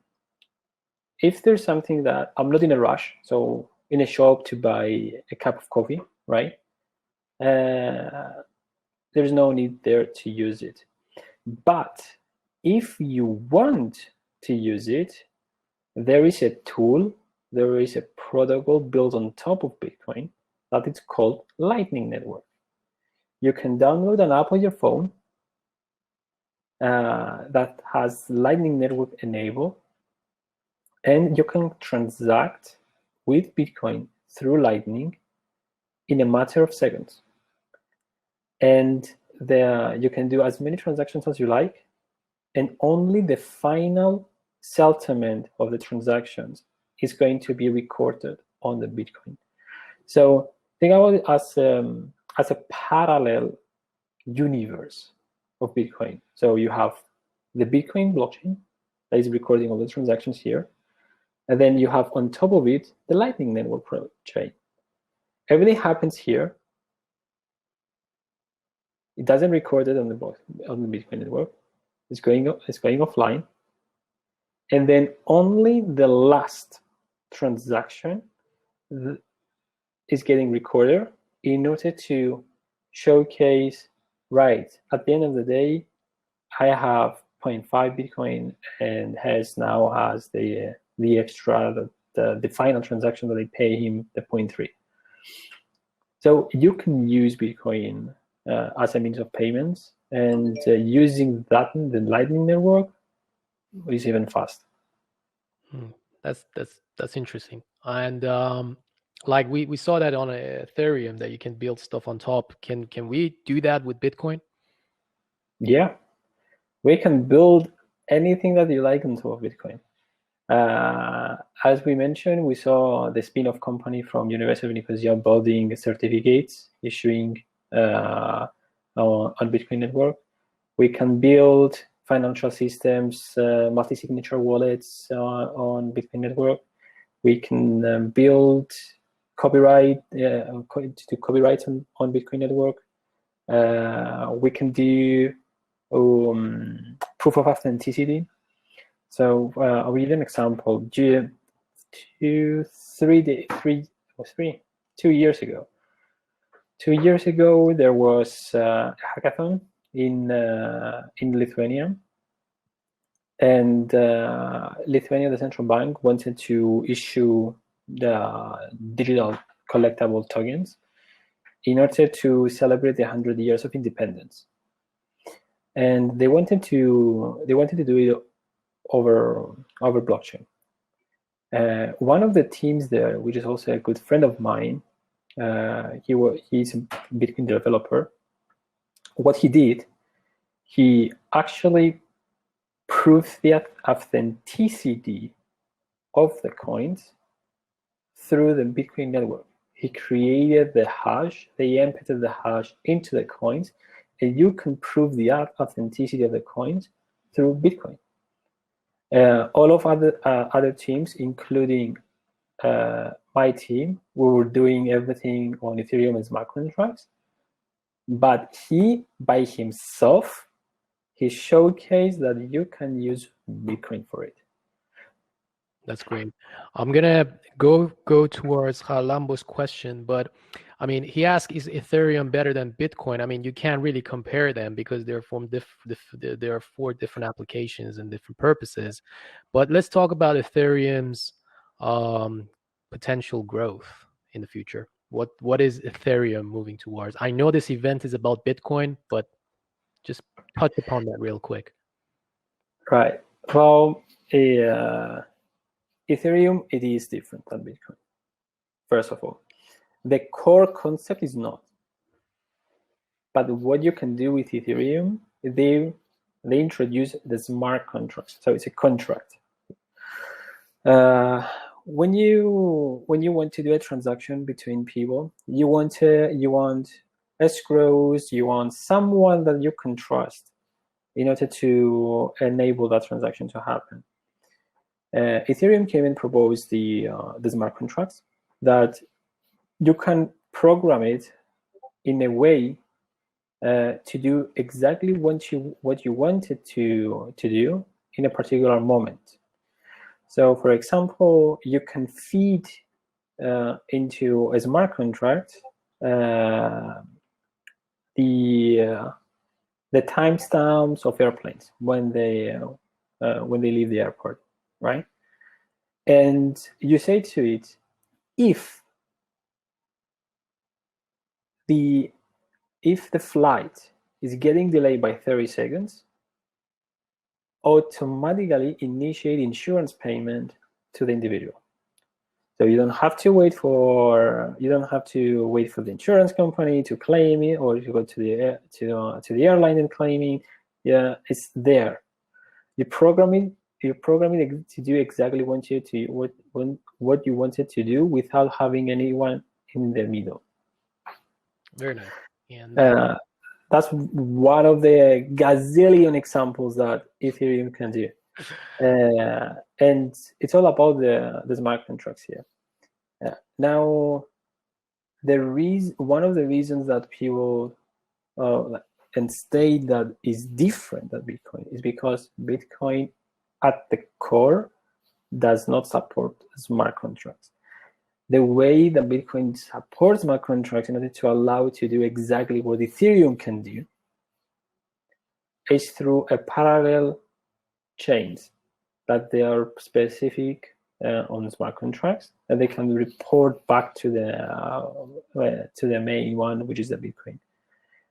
If there's something that I'm not in a rush, so in a shop to buy a cup of coffee, right? There's no need there to use it. But if you want to use it, there is a tool, there is a protocol built on top of Bitcoin that is called Lightning Network. You can download an app on your phone that has Lightning Network enabled, and you can transact with Bitcoin through Lightning in a matter of seconds. And you can do as many transactions as you like, and only the final settlement of the transactions is going to be recorded on the Bitcoin. So think about it as a parallel universe of Bitcoin. So you have the Bitcoin blockchain that is recording all the transactions here, and then you have on top of it the Lightning Network chain. Everything happens here. It doesn't record it on the Bitcoin network. It's going offline, and then only the last transaction is getting recorded in order to showcase, right, at the end of the day, I have 0.5 Bitcoin, and Hess now has the extra, the final transaction that they pay him, the 0.3. So you can use Bitcoin as a means of payments, and using that, the Lightning Network, is even fast. That's interesting. And like we saw that on Ethereum, that you can build stuff on top. Can we do that with Bitcoin? Yeah, we can build anything that you like on top of Bitcoin. As we mentioned, we saw the spin-off company from University of Nicosia building certificates, issuing on Bitcoin network. We can build financial systems, multi-signature wallets on Bitcoin network. We can build copyright to copyrights on Bitcoin network. We can do proof of authenticity. So I'll give you an example. 2 years ago. 2 years ago, there was a hackathon in Lithuania, and Lithuania, the central bank, wanted to issue the digital collectible tokens in order to celebrate the 100 years of independence. And they wanted to do it over blockchain. One of the teams there, which is also a good friend of mine, he's a Bitcoin developer. What he did, he actually proved the authenticity of the coins through the Bitcoin network. He created the hash, they embedded the hash into the coins, and you can prove the authenticity of the coins through Bitcoin. All of other teams, including my team, we were doing everything on Ethereum and smart contracts. But he, by himself, he showcased that you can use Bitcoin for it. That's great. I'm gonna go towards Halambo's question, but I mean, he asked, is Ethereum better than Bitcoin? I mean, you can't really compare them because they're from there are 4 different applications and different purposes. But let's talk about Ethereum's potential growth in the future. What is Ethereum moving towards? I know this event is about Bitcoin, but just touch upon that real quick. Right. Well, Ethereum, it is different than Bitcoin. First of all, the core concept is not. But what you can do with Ethereum, they introduce the smart contract. So it's a contract. When you want to do a transaction between people, you want escrows, you want someone that you can trust in order to enable that transaction to happen. Ethereum came and proposed the smart contracts that you can program it in a way to do exactly what you wanted to do in a particular moment. So, for example, you can feed into a smart contract the timestamps of airplanes when they leave the airport, right? And you say to it, if the flight is getting delayed by 30 seconds, automatically initiate insurance payment to the individual. So you don't have to wait for the insurance company to claim it, or to go to the airline and claim it. Yeah, it's there. You program it to do exactly what you wanted to do without having anyone in the middle. Very nice. And that's one of the gazillion examples that Ethereum can do. And it's all about the smart contracts here. Now, one of the reasons that people and state that is different than Bitcoin is because Bitcoin at the core does not support smart contracts. The way that Bitcoin supports smart contracts in order to allow it to do exactly what Ethereum can do is through a parallel chains that they are specific on smart contracts, and they can report back to the main one, which is the Bitcoin.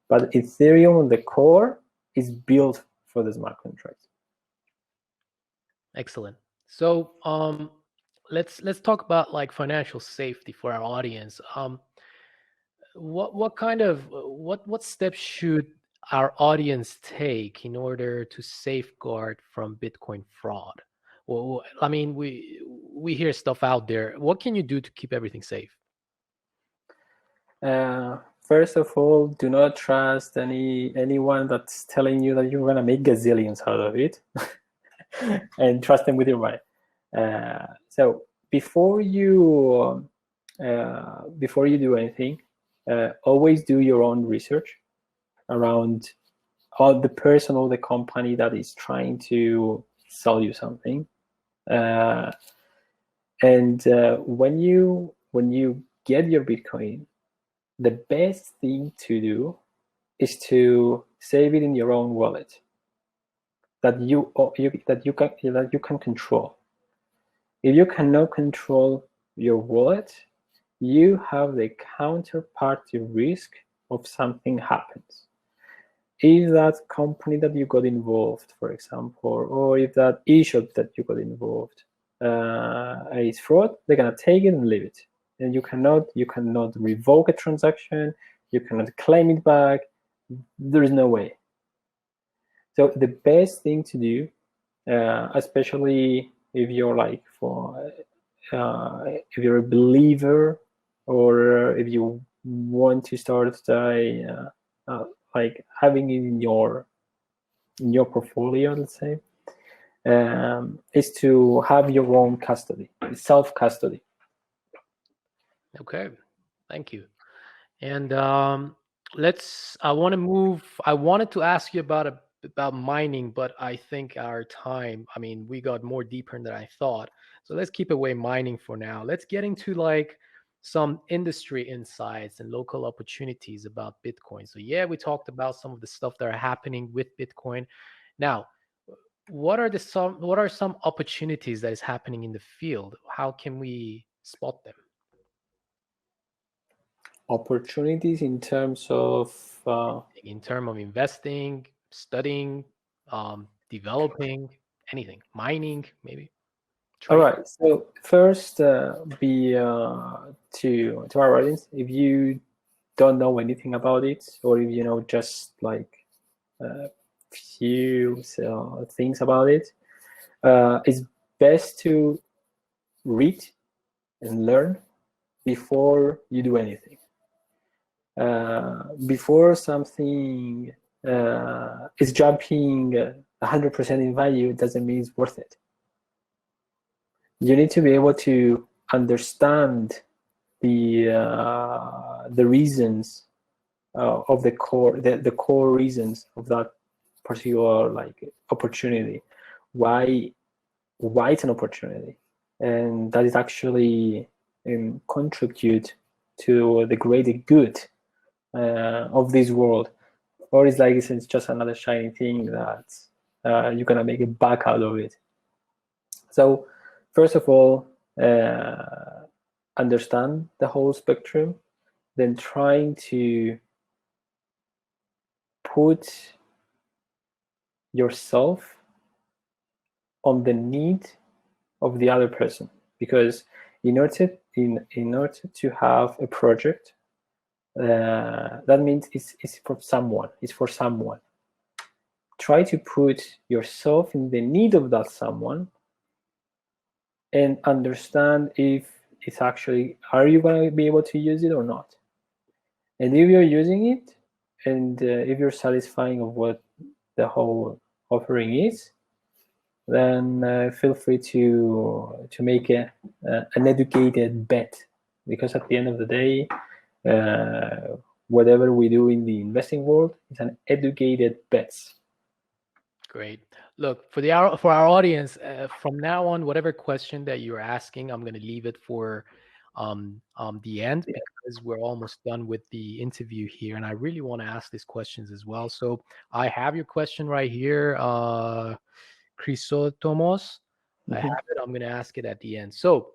But Ethereum on the core is built for the smart contracts. Excellent. So let's talk about like financial safety for our audience. What steps should our audience take in order to safeguard from Bitcoin fraud? Well, I mean, we hear stuff out there. What can you do to keep everything safe? First of all, do not trust anyone that's telling you that you're gonna make gazillions out of it, and trust them with your money. So before you do anything, always do your own research around the person or the company that is trying to sell you something. And when you get your Bitcoin, the best thing to do is to save it in your own wallet that you can control. If you cannot control your wallet, you have the counterparty risk of something happens. If that company that you got involved, for example, or if that e-shop that you got involved is fraud, they're gonna take it and leave it, and you cannot revoke a transaction, you cannot claim it back. There is no way. So the best thing to do, especially if you're if you're a believer, or if you want to start like having it in your portfolio, let's say, is to have your own custody, self-custody. Okay, thank you. And I wanted to ask you about mining, but I think our time, I mean, we got more deeper than I thought. So let's keep away mining for now. Let's get into like some industry insights and local opportunities about Bitcoin. So yeah, we talked about some of the stuff that are happening with Bitcoin. Now, what are some opportunities that is happening in the field? How can we spot them? Opportunities in terms of investing, studying, developing, anything, mining, maybe. All right. So first, to our audience, if you don't know anything about it, or if you know just like a few things about it, it's best to read and learn before you do anything. Before something is jumping 100% in value, it doesn't mean it's worth it. You need to be able to understand the reasons of the core reasons of that particular like opportunity, why it's an opportunity, and that is actually contribute to the greater good of this world, or it's like it's just another shiny thing that you're gonna make a buck out of it. So first of all, understand the whole spectrum, then trying to put yourself on the need of the other person, because in order to have a project, that means it's for someone. Try to put yourself in the need of that someone and understand if it's actually, are you going to be able to use it or not? And if you're using it, and if you're satisfying of what the whole offering is, then feel free to make an educated bet, because at the end of the day, whatever we do in the investing world is an educated bets. Great. Look, for our audience, from now on, whatever question that you're asking, I'm going to leave it for the end, because we're almost done with the interview here, and I really want to ask these questions as well. So I have your question right here, Chrysotomos. I have it. I'm going to ask it at the end. So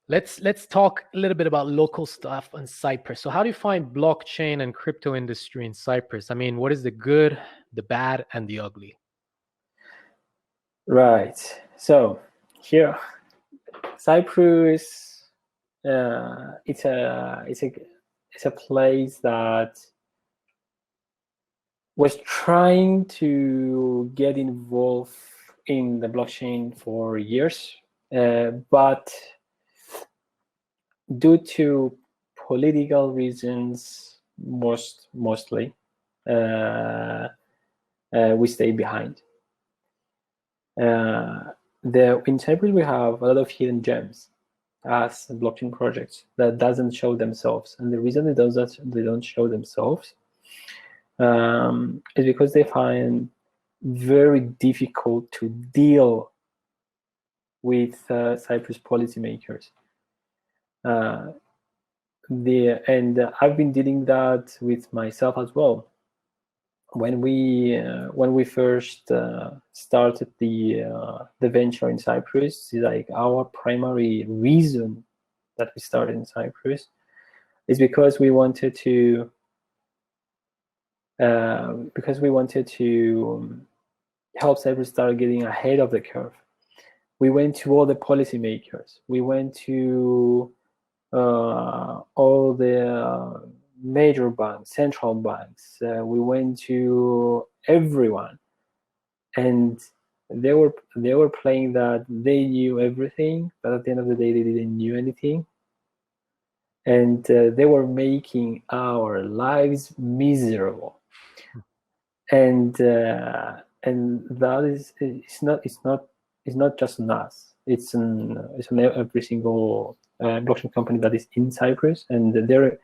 let's talk a little bit about local stuff in Cyprus. So how do you find blockchain and crypto industry in Cyprus? I mean, what is the good, the bad, and the ugly? Right. So here, Cyprus, it's a place that was trying to get involved in the blockchain for years, but due to political reasons, mostly, we stay behind. In Cyprus, we have a lot of hidden gems as blockchain projects that doesn't show themselves, and the reason they don't show themselves is because they find very difficult to deal with Cyprus policymakers. And I've been dealing that with myself as well. When we first started the venture in Cyprus, like our primary reason that we started in Cyprus is because we wanted to help Cyprus start getting ahead of the curve. We went to all the policymakers. We went to all the major banks, central banks. We went to everyone, and they were playing that they knew everything, but at the end of the day, they didn't know anything, and they were making our lives miserable. And that is it's not just on us. It's on every single blockchain company that is in Cyprus, and they're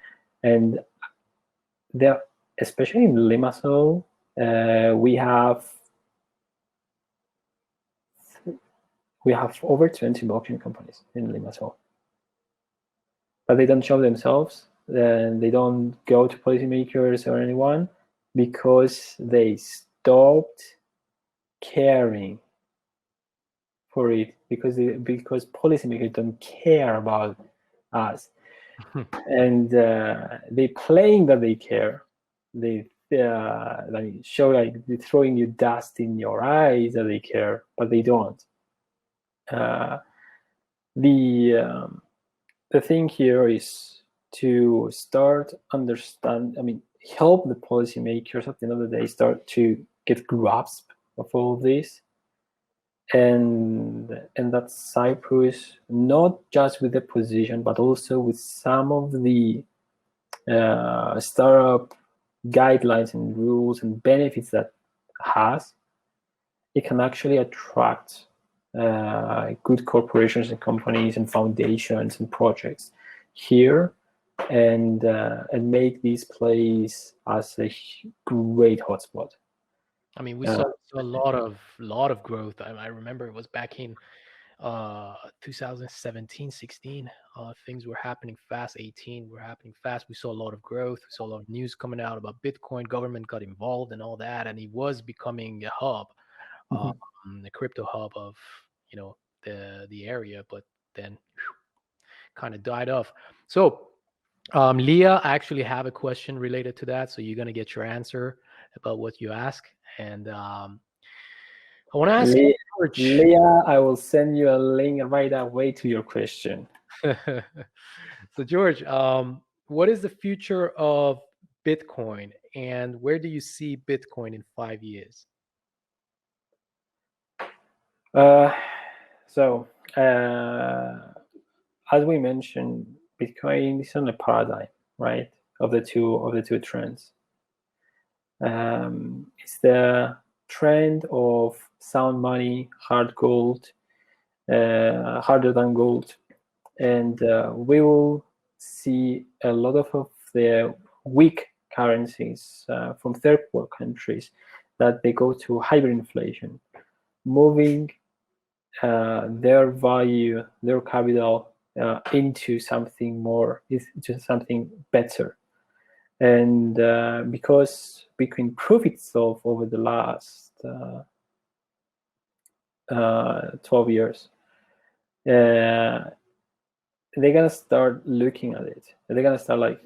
especially in Limassol, we have over 20 blockchain companies in Limassol. but they don't show themselves. Then they don't go to policymakers or anyone because they stopped caring for it, because policymakers don't care about us. And they claim that they care. They show like they're throwing you dust in your eyes that they care, but they don't. The thing here is to start understand. I mean, help the policymakers at the end of the day start to get grasp of all of this, and that Cyprus, not just with the position, but also with some of the startup guidelines and rules and benefits that has, it can actually attract good corporations and companies and foundations and projects here, and make this place as a great hotspot. I mean, we saw a lot of growth. I remember it was back in 2017, 16. Things were happening fast. 18 were happening fast. We saw a lot of growth. We saw a lot of news coming out about Bitcoin. Government got involved and all that, and it was becoming a hub, the crypto hub of the area. But then kind of died off. So Leah, I actually have a question related to that, so you're gonna get your answer about what you ask. And I want to ask you, George. Leah, I will send you a link right away to your question. So George, what is the future of Bitcoin, and where do you see Bitcoin in 5 years? As we mentioned, Bitcoin is on a paradigm, right, of the two trends. It's the trend of sound money, hard gold, harder than gold, and we will see a lot of the weak currencies from third world countries that they go to hyperinflation, moving their value, their capital into something more, into something better. And because Bitcoin proved itself over the last 12 years, they're gonna start looking at it. They're gonna start like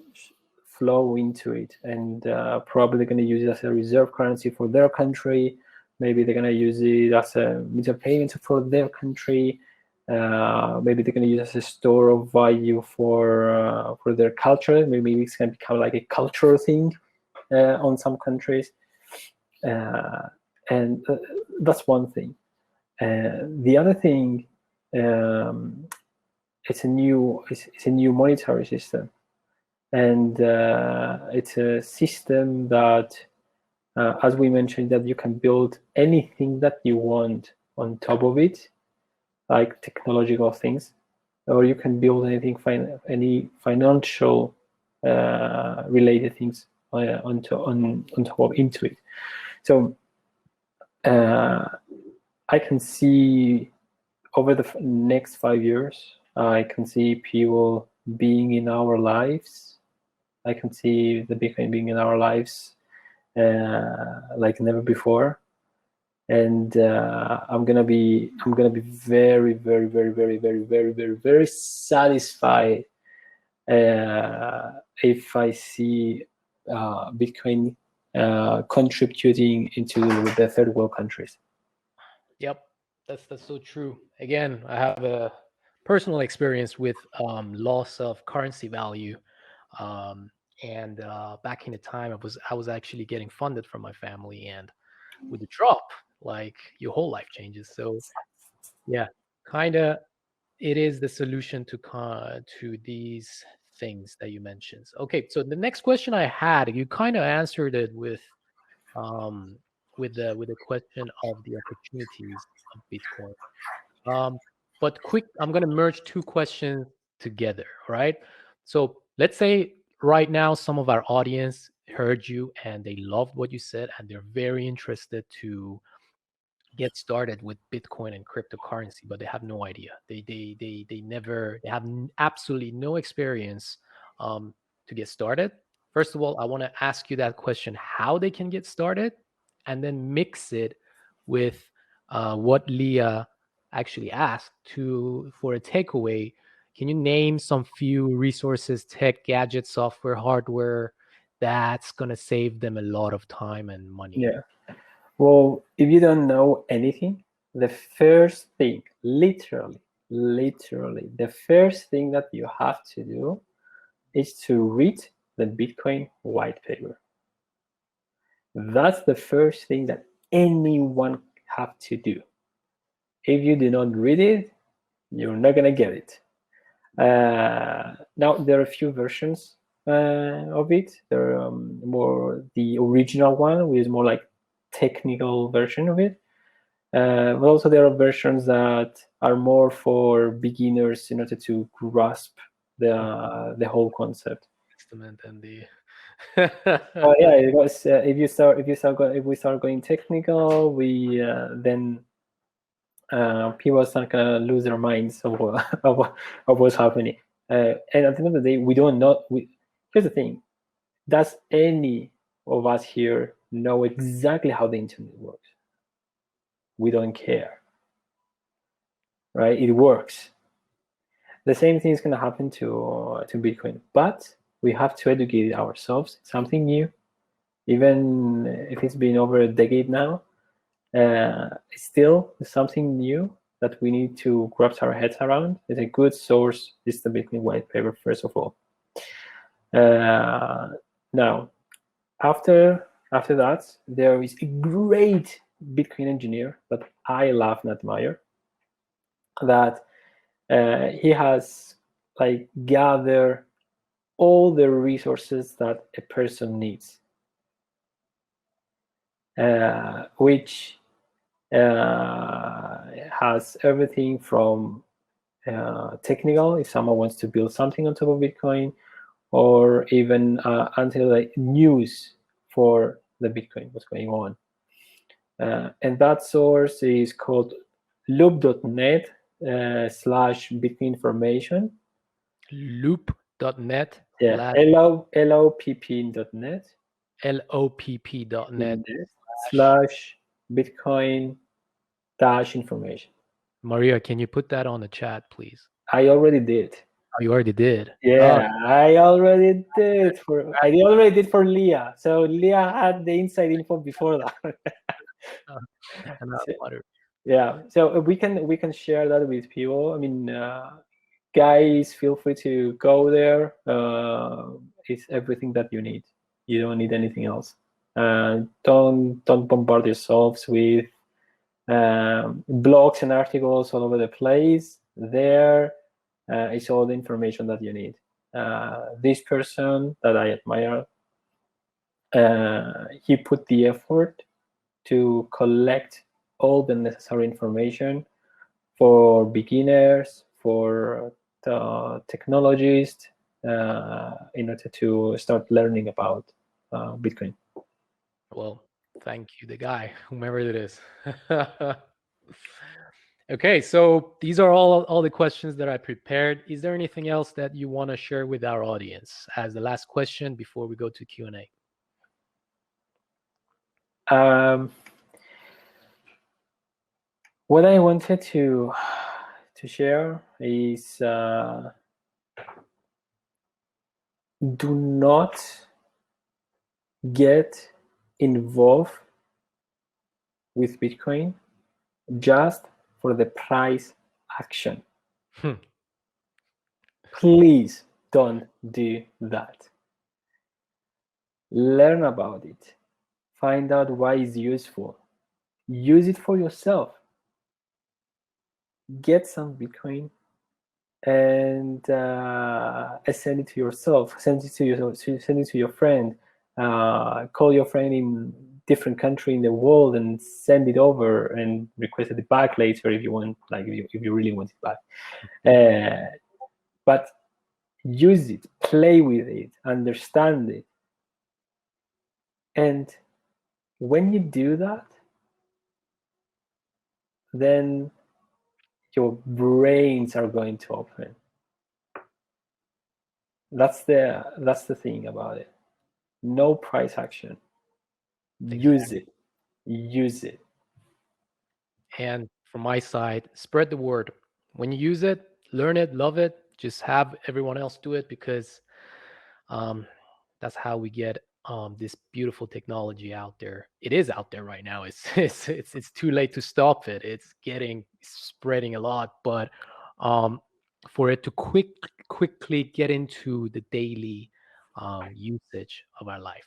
flow into it, and probably gonna use it as a reserve currency for their country. Maybe they're gonna use it as a means of payment for their country. Maybe they're gonna use it as a store of value for their culture. Maybe it's gonna become like a cultural thing on some countries, and that's one thing. The other thing, it's a new monetary system, and it's a system that, as we mentioned, that you can build anything that you want on top of it, like technological things, or you can build anything, any financial related things on top of into it. So I can see over the next 5 years, I can see people being in our lives. I can see the Bitcoin being in our lives like never before, and I'm gonna be very, very, very, very, very, very, very, very satisfied if I see Bitcoin contributing into the third world countries. Yep, that's so true. Again, I have a personal experience with loss of currency value, and back in the time, I was actually getting funded from my family, and with the drop, like your whole life changes. So yeah, kind of, it is the solution to these things that you mentioned. Okay, so the next question I had, you kind of answered it with the question of the opportunities of Bitcoin. But quick, I'm going to merge two questions together, right? So let's say right now some of our audience heard you and they loved what you said and they're very interested to get started with Bitcoin and cryptocurrency, but they have no idea. They have absolutely no experience to get started. First of all, I want to ask you that question: how they can get started, and then mix it with what Leah actually asked for a takeaway. Can you name some few resources, tech, gadgets, software, hardware that's gonna save them a lot of time and money? Yeah. Well, if you don't know anything, the first thing, literally, the first thing that you have to do is to read the Bitcoin white paper. That's the first thing that anyone have to do. If you do not read it, you're not gonna get it. Now there are a few versions of it. There are more the original one, which is more like technical version of it. But also there are versions that are more for beginners in order to grasp the whole concept. And the Yeah, it was, if we start going technical, we then people start gonna lose their minds of what's happening. And at the end of the day, we don't know. Here's the thing: does any of us here know exactly how the internet works? We don't care, right? It works. The same thing is going to happen to Bitcoin, but we have to educate ourselves. It's something new, even if it's been over a decade now. It's still something new that we need to grasp our heads around. It's a good source. It's the Bitcoin white paper, first of all. Now, after that, there is a great Bitcoin engineer that I love and admire. That he has like gathered all the resources that a person needs, which has everything from technical, if someone wants to build something on top of Bitcoin, or even until like news for the Bitcoin, what's going on. And that source is called loop.net /Bitcoin information. Loop.net. Yeah, LOPP.net. LOPP.net /Bitcoin information. Maria, can you put that on the chat, please? I already did. Oh, you already did? Yeah, I already did for Leah. So Leah had the inside info before that. Yeah, so we can share that with people. I mean, guys, feel free to go there. It's everything that you need. You don't need anything else. Don't bombard yourselves with blogs and articles all over the place. There is all the information that you need. This person that I admire, he put the effort to collect all the necessary information for beginners, for technologists, in order to start learning about Bitcoin. Well, thank you, the guy, whomever it is. Okay, so these are all the questions that I prepared. Is there anything else that you want to share with our audience as the last question before we go to Q&A? What I wanted to share is do not get involved with Bitcoin just for the price action. Please don't do that. Learn about it. Find out why it's useful. Use it for yourself. Get some Bitcoin and send it to yourself. Send it to your friend. Call your friend in different country in the world and send it over and request it back later if you want, like if you really want it back. But use it, play with it, understand it. And when you do that, then your brains are going to open. That's the thing about it. No price action. Use it. Use it. And from my side, spread the word. When you use it, learn it, love it. Just have everyone else do it, because that's how we get this beautiful technology out there. It is out there right now. It's too late to stop it. It's spreading a lot, but for it to quickly get into the daily usage of our life.